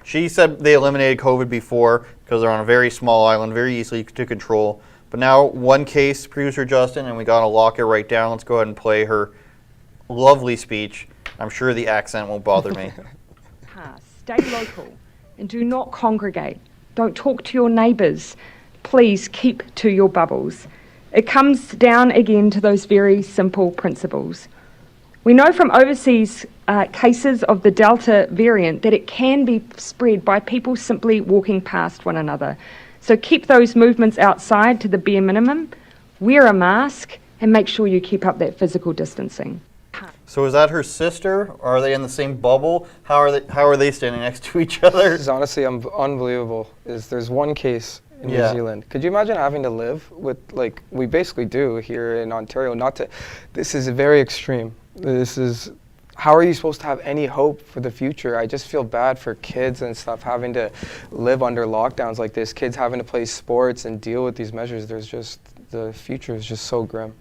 she said they eliminated COVID before because they're on a very small island, very easily to control. But now one case, producer Justin, and we got to lock it right down. Let's go ahead and play her lovely speech. I'm sure the accent won't bother me. Stay local and do not congregate. Don't talk to your neighbours. Please keep to your bubbles. It comes down again to those very simple principles. We know from overseas cases of the Delta variant that it can be spread by people simply walking past one another. So keep those movements outside to the bare minimum, wear a mask, and make sure you keep up that physical distancing. So is that her sister, or are they in the same bubble? How are they standing next to each other? This is honestly unbelievable. There's one case in New Zealand. Could you imagine having to live with, like we basically do here in Ontario? This is very extreme. How are you supposed to have any hope for the future? I just feel bad for kids and stuff having to live under lockdowns like this, kids having to play sports and deal with these measures. The future is just so grim.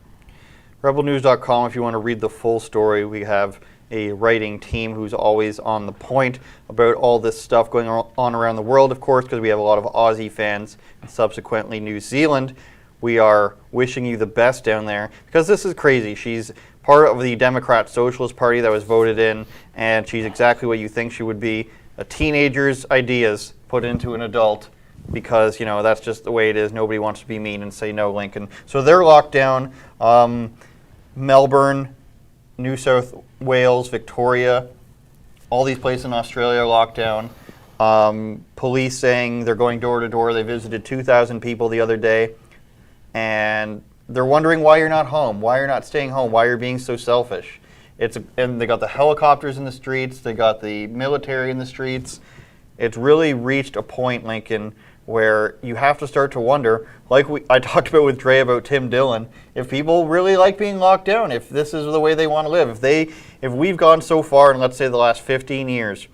Rebelnews.com, if you want to read the full story. We have a writing team who's always on the point about all this stuff going on around the world, of course, because we have a lot of Aussie fans and subsequently New Zealand. We are wishing you the best down there because this is crazy. She's part of the Democrat Socialist Party that was voted in, and she's exactly what you think she would be, a teenager's ideas put into an adult because, that's just the way it is. Nobody wants to be mean and say no, Lincoln. So they're locked down. Melbourne, New South Wales, Victoria, all these places in Australia are locked down. Police saying they're going door to door. They visited 2,000 people the other day, and they're wondering why you're not home, why you're not staying home, why you're being so selfish. And they got the helicopters in the streets, they got the military in the streets. It's really reached a point, Lincoln, where you have to start to wonder, like I talked about with Dre about Tim Dillon, if people really like being locked down, if this is the way they want to live, if we've gone so far in, let's say, the last 15 years,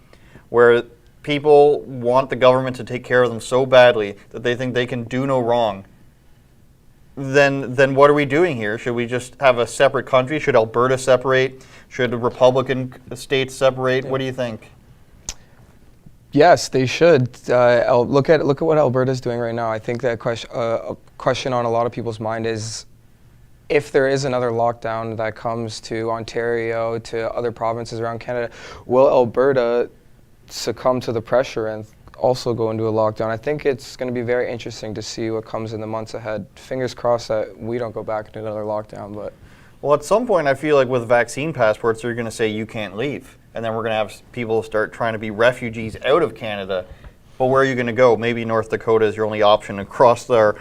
where people want the government to take care of them so badly that they think they can do no wrong, then what are we doing here? Should we just have a separate country? Should Alberta separate? Should Republican states separate? What do you think? Yes, they should. Look at what Alberta's doing right now. I think that a question on a lot of people's mind is, if there is another lockdown that comes to Ontario, to other provinces around Canada, will Alberta succumb to the pressure and also go into a lockdown? I think it's going to be very interesting to see what comes in the months ahead. Fingers crossed that we don't go back into another lockdown. But well, at some point, I feel like with vaccine passports, they're going to say you can't leave. And then we're going to have people start trying to be refugees out of Canada. But where are you going to go? Maybe North Dakota is your only option across our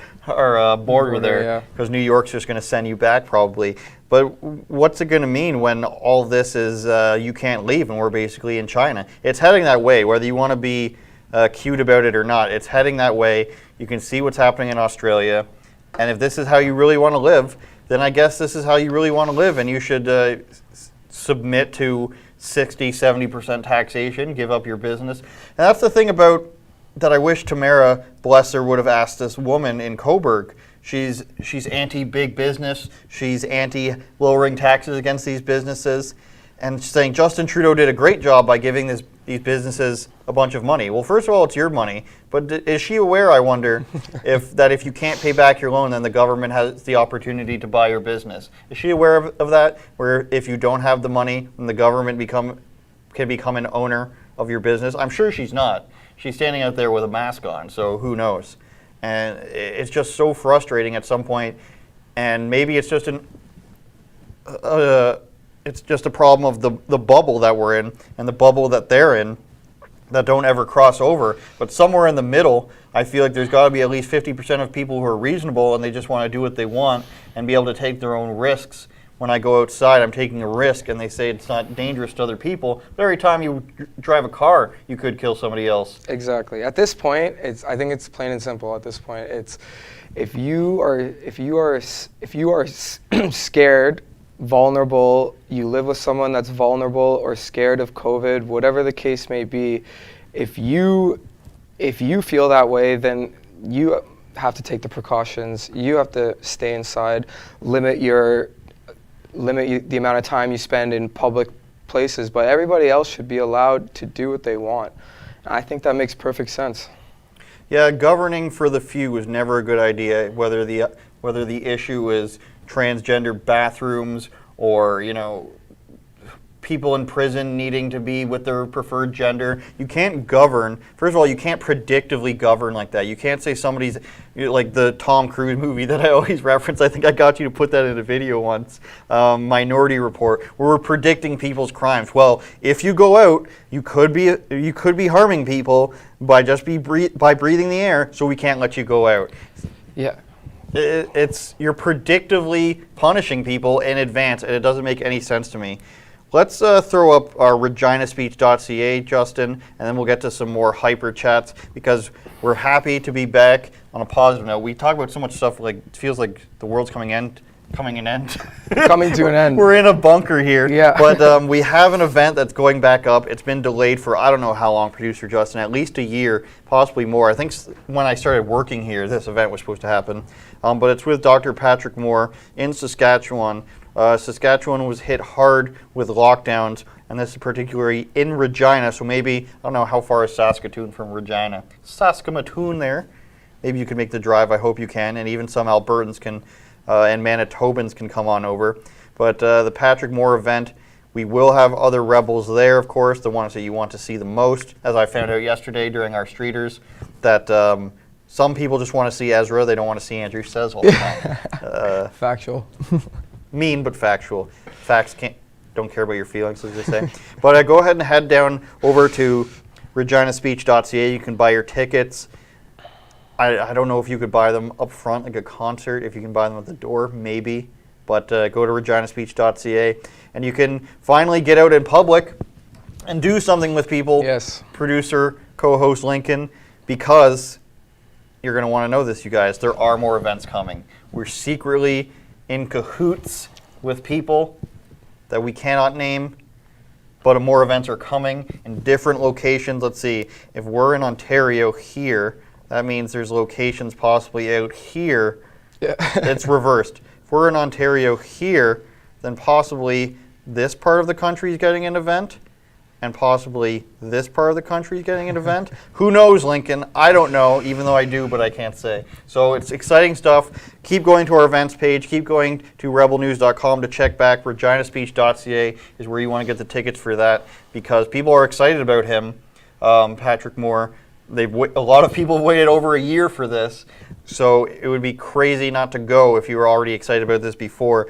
border there, because New York's just going to send you back probably. But what's it going to mean when all this is you can't leave and we're basically in China? It's heading that way, whether you want to be cute about it or not. It's heading that way. You can see what's happening in Australia. And if this is how you really want to live, then I guess this is how you really want to live, and you should submit to 60-70% taxation, give up your business. And that's the thing about that I wish Tamara Blesser would have asked this woman in Cobourg. She's anti-big business. She's anti-lowering taxes against these businesses, and saying Justin Trudeau did a great job by giving these businesses a bunch of money. Well, first of all, it's your money, but is she aware, I wonder, if you can't pay back your loan, then the government has the opportunity to buy your business? Is she aware of that, where if you don't have the money, then the government can become an owner of your business? I'm sure she's not. She's standing out there with a mask on, so who knows? And it's just so frustrating at some point, and maybe it's just it's just a problem of the bubble that we're in and the bubble that they're in that don't ever cross over. But somewhere in the middle, I feel like there's got to be at least 50% of people who are reasonable and they just want to do what they want and be able to take their own risks. When I go outside, I'm taking a risk, and they say it's not dangerous to other people. But every time you drive a car, you could kill somebody else. Exactly. At this point, I think it's plain and simple. At this point, it's if you are scared, vulnerable, you live with someone that's vulnerable or scared of COVID, whatever the case may be, if you feel that way, then you have to take the precautions. You have to stay inside, limit the amount of time you spend in public places, but everybody else should be allowed to do what they want. I think that makes perfect sense. Yeah, governing for the few is never a good idea, whether the issue is transgender bathrooms or, people in prison needing to be with their preferred gender. You can't govern. First of all, you can't predictively govern like that. You can't say somebody's, like the Tom Cruise movie that I always reference. I think I got you to put that in a video once, Minority Report, where we're predicting people's crimes. Well, if you go out, you could be harming people by by breathing the air, so we can't let you go out. Yeah. You're predictively punishing people in advance, and it doesn't make any sense to me. Let's throw up our reginaspeech.ca, Justin, and then we'll get to some more hyper chats, because we're happy to be back. On a positive note, we talk about so much stuff, like it feels like the world's coming to an end. We're in a bunker here. Yeah. But we have an event that's going back up. It's been delayed for I don't know how long, producer Justin, at least a year, possibly more. I think when I started working here, this event was supposed to happen. But it's with Dr. Patrick Moore in Saskatchewan. Saskatchewan was hit hard with lockdowns, and this is particularly in Regina, so maybe, I don't know how far is Saskatoon from Regina. Saskatoon there. Maybe you can make the drive, I hope you can, and even some Albertans can, and Manitobans can come on over. But the Patrick Moore event, we will have other rebels there, of course, the ones that you want to see the most, as I found out yesterday during our streeters, that some people just want to see Ezra, they don't want to see Andrew Says all the time. Factual. Mean but factual. Facts don't care about your feelings, as they say. But go ahead and head down over to reginaspeech.ca. You can buy your tickets. I don't know if you could buy them up front, like a concert. If you can buy them at the door, maybe. But go to reginaspeech.ca, and you can finally get out in public and do something with people. Yes. Producer, co-host Lincoln, because you're going to want to know this, you guys. There are more events coming. We're secretly in cahoots with people that we cannot name, but more events are coming in different locations. Let's see, if we're in Ontario here, that means there's locations possibly out here. Yeah. It's reversed. If we're in Ontario here, then possibly this part of the country is getting an event, and possibly this part of the country is getting an event. Who knows, Lincoln? I don't know, even though I do, but I can't say. So it's exciting stuff. Keep going to our events page. Keep going to rebelnews.com to check back. reginaspeech.ca is where you want to get the tickets for that, because people are excited about him, Patrick Moore. A lot of people have waited over a year for this, so it would be crazy not to go if you were already excited about this before.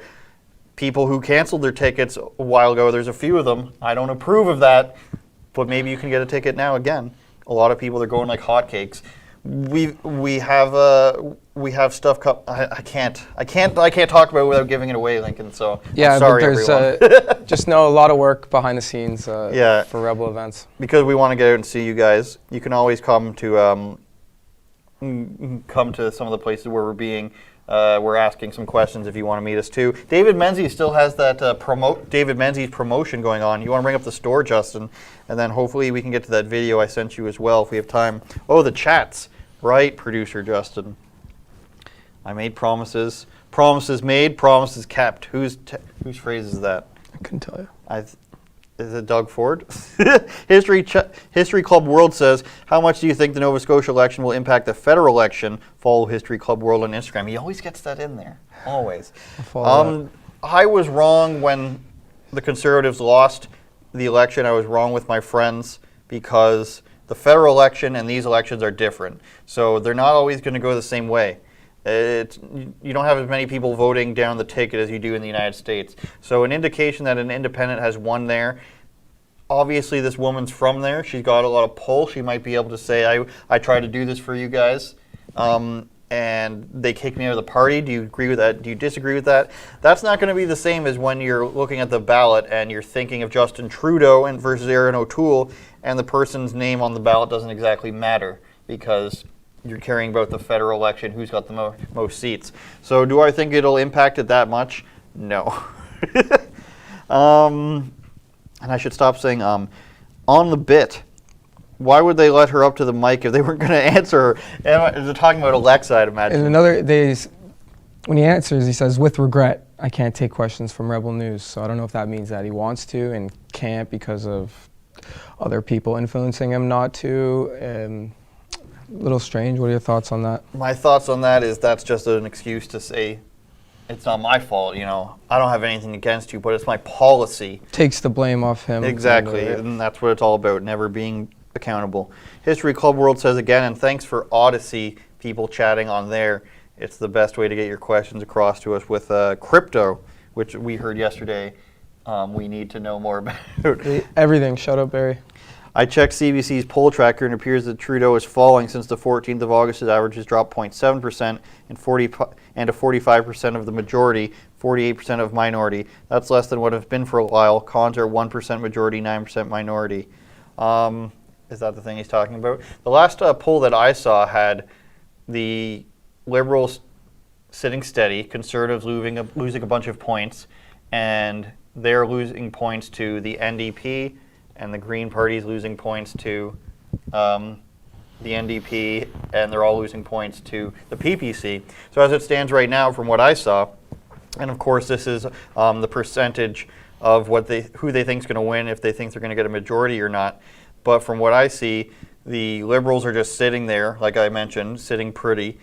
People who canceled their tickets a while ago, there's a few of them. I don't approve of that, but maybe you can get a ticket now again. A lot of people are going like hotcakes. We have stuff. I can't talk about it without giving it away, Lincoln. So yeah, I'm sorry, but there's everyone. just know a lot of work behind the scenes. Yeah. For Rebel events. Because we want to get out and see you guys. You can always come to some of the places where we're being. We're asking some questions if you want to meet us too. David Menzies still has that David Menzies promotion going on. You want to bring up the store, Justin, and then hopefully we can get to that video I sent you as well if we have time. Oh, the chats, right, producer Justin. I made promises. Promises made, promises kept. Whose phrase is that? I couldn't tell you. Is it Doug Ford? History Club World says, how much do you think the Nova Scotia election will impact the federal election? Follow History Club World on Instagram. He always gets that in there. Always. I was wrong when the Conservatives lost the election. I was wrong with my friends because the federal election and these elections are different. So they're not always going to go the same way. You don't have as many people voting down the ticket as you do in the United States. So an indication that an independent has won there. Obviously, this woman's from there. She's got a lot of pull. She might be able to say, I tried to do this for you guys, and they kicked me out of the party. Do you agree with that? Do you disagree with that? That's not going to be the same as when you're looking at the ballot and you're thinking of Justin Trudeau versus Erin O'Toole, and the person's name on the ballot doesn't exactly matter because you're caring about the federal election, who's got the most seats. So do I think it'll impact it that much? No. And I should stop saying on the bit. Why would they let her up to the mic if they weren't going to answer her? And they're talking about Alexa, I'd imagine. And another, when he answers, he says, with regret, I can't take questions from Rebel News. So I don't know if that means that he wants to and can't because of other people influencing him not to. Little strange. What are your thoughts on that? My thoughts on that is that's just an excuse to say it's not my fault. You know, I don't have anything against you, but it's my policy. Takes the blame off him. Exactly, and that's what it's all about, never being accountable. History Club World says again, and thanks for Odyssey, people chatting on there. It's the best way to get your questions across to us with crypto, which we heard yesterday. We need to know more about. Everything. Shout out, Barry. I checked CBC's poll tracker and it appears that Trudeau is falling since the 14th of August. His average has dropped 0.7% and to 45% of the majority, 48% of minority. That's less than what it's been for a while. Cons are 1% majority, 9% minority. Is that the thing he's talking about? The last poll that I saw had the Liberals sitting steady, Conservatives losing a bunch of points, and they're losing points to the NDP, and the Green Party's losing points to the NDP, and they're all losing points to the PPC. So as it stands right now, from what I saw, and of course this is the percentage of who they think is going to win, if they think they're going to get a majority or not. But from what I see, the Liberals are just sitting there, like I mentioned, sitting pretty,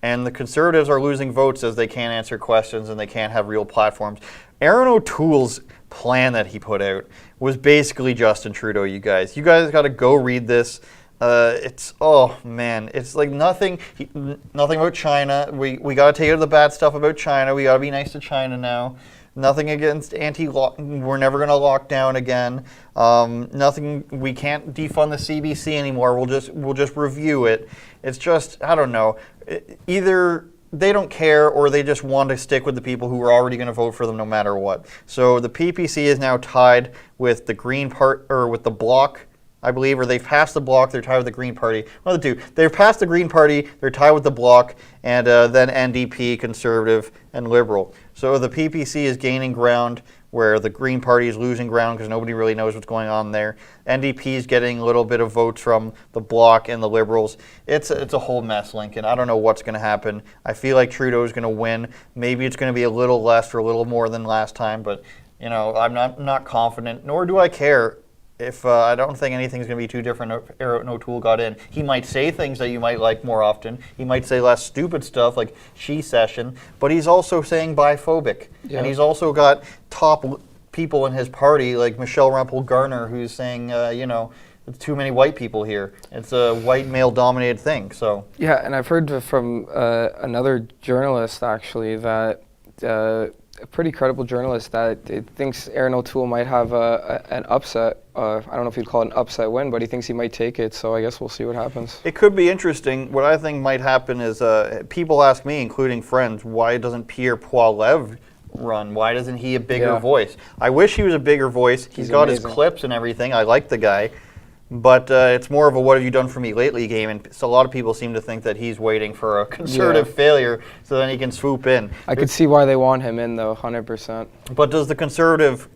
and the Conservatives are losing votes as they can't answer questions and they can't have real platforms. Erin O'Toole's plan that he put out was basically Justin Trudeau, you guys. You guys got to go read this. It's, oh man, it's like nothing about China. We got to take out the bad stuff about China. We got to be nice to China now. Nothing against we're never going to lock down again. Nothing, we can't defund the CBC anymore. We'll just review it. It's just, I don't know. Either they don't care or they just want to stick with the people who are already going to vote for them no matter what. So the PPC is now tied with the Green Party, or with the Bloc, I believe, or they've passed the Bloc, they're tied with the Green Party. One of the two. They've passed the Green Party, they're tied with the Bloc, and then NDP, Conservative, and Liberal. So the PPC is gaining ground where the Green Party is losing ground because nobody really knows what's going on there. NDP is getting a little bit of votes from the Bloc and the Liberals. It's a whole mess, Lincoln. I don't know what's going to happen. I feel like Trudeau is going to win. Maybe it's going to be a little less or a little more than last time, but I'm not confident, nor do I care. If I don't think anything's going to be too different if Erin O'Toole got in. He might say things that you might like more often. He might say less stupid stuff like she session, but he's also saying biphobic. Yeah. And he's also got top people in his party like Michelle Rumpel-Garner who's saying, it's too many white people here. It's a white male-dominated thing. So yeah, and I've heard from another journalist actually that a pretty credible journalist that it thinks Erin O'Toole might have an upset. I don't know if you'd call it an upset win, but he thinks he might take it. So I guess we'll see what happens. It could be interesting. What I think might happen is people ask me, including friends, why doesn't Pierre Poilievre run? Why doesn't he a bigger voice? I wish he was a bigger voice. He's got amazing. His clips and everything. I like the guy. But it's more of a what have you done for me lately game, and so a lot of people seem to think that he's waiting for a conservative failure so then he can swoop in. I could see why they want him in, though, 100%. But does the conservative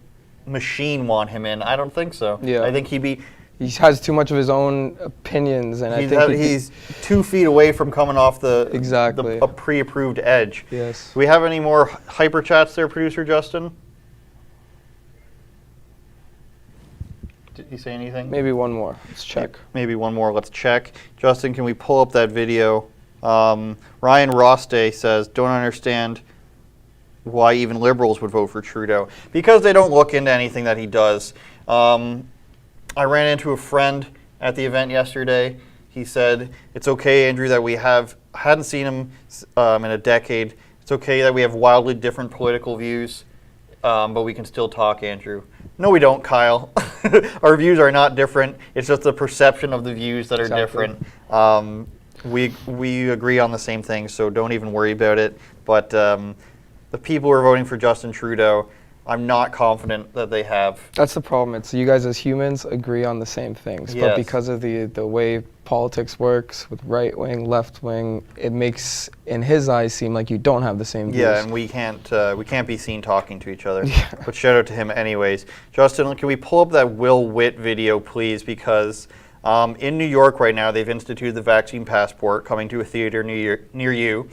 machine want him in? I don't think so. Yeah. I think he has too much of his own opinions, and I think he's 2 feet away from coming off the pre-approved edge. Yes. Do we have any more hyper chats there, producer Justin? Did he say anything? Maybe one more. Let's check. Maybe one more. Let's check. Justin, can we pull up that video? Ryan Roste says, don't understand why even Liberals would vote for Trudeau. Because they don't look into anything that he does. I ran into a friend at the event yesterday. He said, it's okay, Andrew, that we hadn't seen him in a decade. It's okay that we have wildly different political views, but we can still talk, Andrew. No, we don't, Kyle. Our views are not different. It's just the perception of the views that are different. We agree on the same thing, so don't even worry about it. But the people who are voting for Justin Trudeau, I'm not confident that they have. That's the problem. It's you guys as humans agree on the same things, but because of the way politics works with right wing, left wing, it makes in his eyes seem like you don't have the same views. Yeah, and we can't be seen talking to each other. But shout out to him anyways. Justin, can we pull up that Will Witt video, please? Because in New York right now, they've instituted the vaccine passport coming to a theater near you.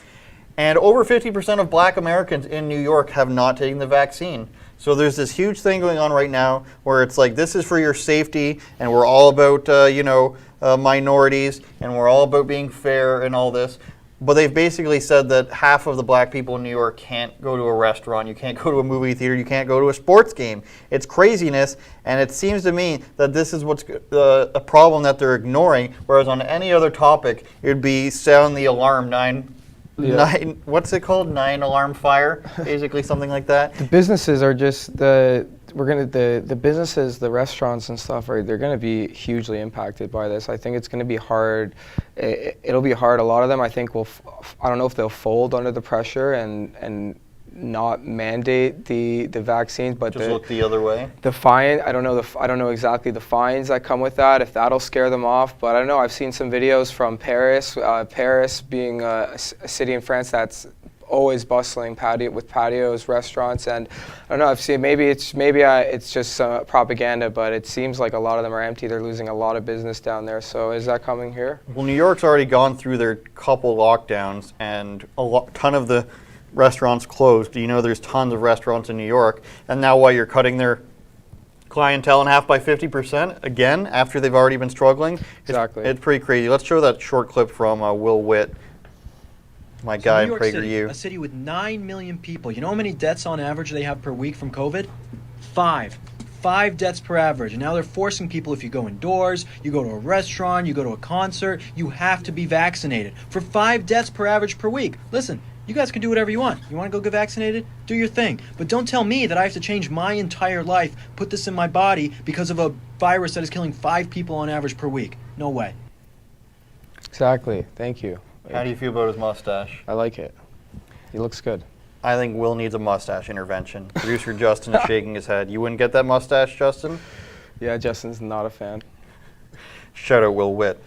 And over 50% of black Americans in New York have not taken the vaccine. So there's this huge thing going on right now where it's like, this is for your safety, and we're all about, minorities, and we're all about being fair and all this. But they've basically said that half of the black people in New York can't go to a restaurant, you can't go to a movie theater, you can't go to a sports game. It's craziness, and it seems to me that this is what's a problem that they're ignoring, whereas on any other topic, it would be sound the alarm, what's it called? 9 alarm fire, basically something like that. The businesses are just the businesses, the restaurants and stuff they're going to be hugely impacted by this. I think it's going to be hard. It'll be hard. A lot of them, I think, I don't know if they'll fold under the pressure and not mandate the vaccines, but just look the other way. The fine, I don't know exactly the fines that come with that, if that'll scare them off, but I don't know. I've seen some videos from Paris, Paris being a city in France that's always bustling with patios, restaurants, and I don't know. I've seen maybe it's just propaganda, but it seems like a lot of them are empty. They're losing a lot of business down there. So is that coming here? Well, New York's already gone through their couple lockdowns, and ton of the restaurants closed. There's tons of restaurants in New York, and now you're cutting their clientele in half by 50% again after they've already been struggling. Exactly. It's pretty crazy. Let's show that short clip from Will Witt, my guy in PragerU. City, a city with 9 million people. You know how many deaths on average they have per week from COVID? 5. 5 deaths per average. And now they're forcing people, if you go indoors, you go to a restaurant, you go to a concert, you have to be vaccinated. For 5 deaths per average per week. Listen, you guys can do whatever you want. You want to go get vaccinated? Do your thing. But don't tell me that I have to change my entire life, put this in my body because of a virus that is killing 5 people on average per week. No way. Exactly. Thank you. How do you feel about his mustache? I like it. He looks good. I think Will needs a mustache intervention. Producer Justin is shaking his head. You wouldn't get that mustache, Justin? Yeah, Justin's not a fan. Shout out Will Witt.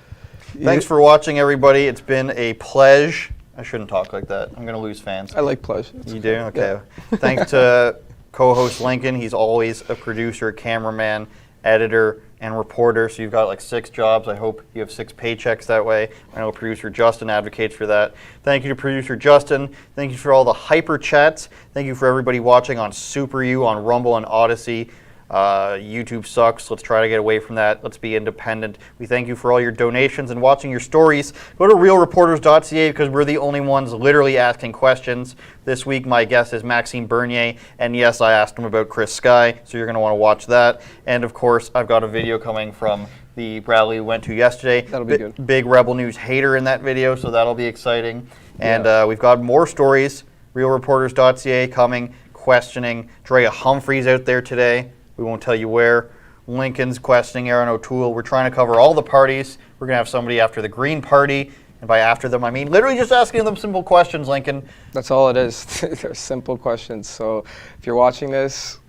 Thanks for watching, everybody. It's been a pleasure. I shouldn't talk like that. I'm going to lose fans. I like pleasure. You do? Okay. Yeah. Thanks to co-host Lincoln. He's always a producer, cameraman, editor, and reporter. So you've got like 6 jobs. I hope you have 6 paychecks that way. I know producer Justin advocates for that. Thank you to producer Justin. Thank you for all the hyper chats. Thank you for everybody watching on Super U, on Rumble and Odyssey. YouTube sucks. Let's try to get away from that. Let's be independent. We thank you for all your donations and watching your stories. Go to realreporters.ca because we're the only ones literally asking questions. This week, my guest is Maxime Bernier, and yes, I asked him about Chris Sky, so you're going to want to watch that. And of course, I've got a video coming from the Bradley we went to yesterday. That'll be good. Big Rebel News hater in that video, so that'll be exciting. And we've got more stories. Realreporters.ca coming, questioning. Drea Humphreys out there today. We won't tell you where. Lincoln's questioning Aaron O'Toole. We're trying to cover all the parties. We're going to have somebody after the Green Party. And by after them, I mean literally just asking them simple questions, Lincoln. That's all it is. They're simple questions. So if you're watching this,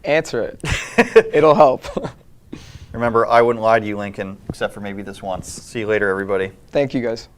answer it. It'll help. Remember, I wouldn't lie to you, Lincoln, except for maybe this once. See you later, everybody. Thank you, guys.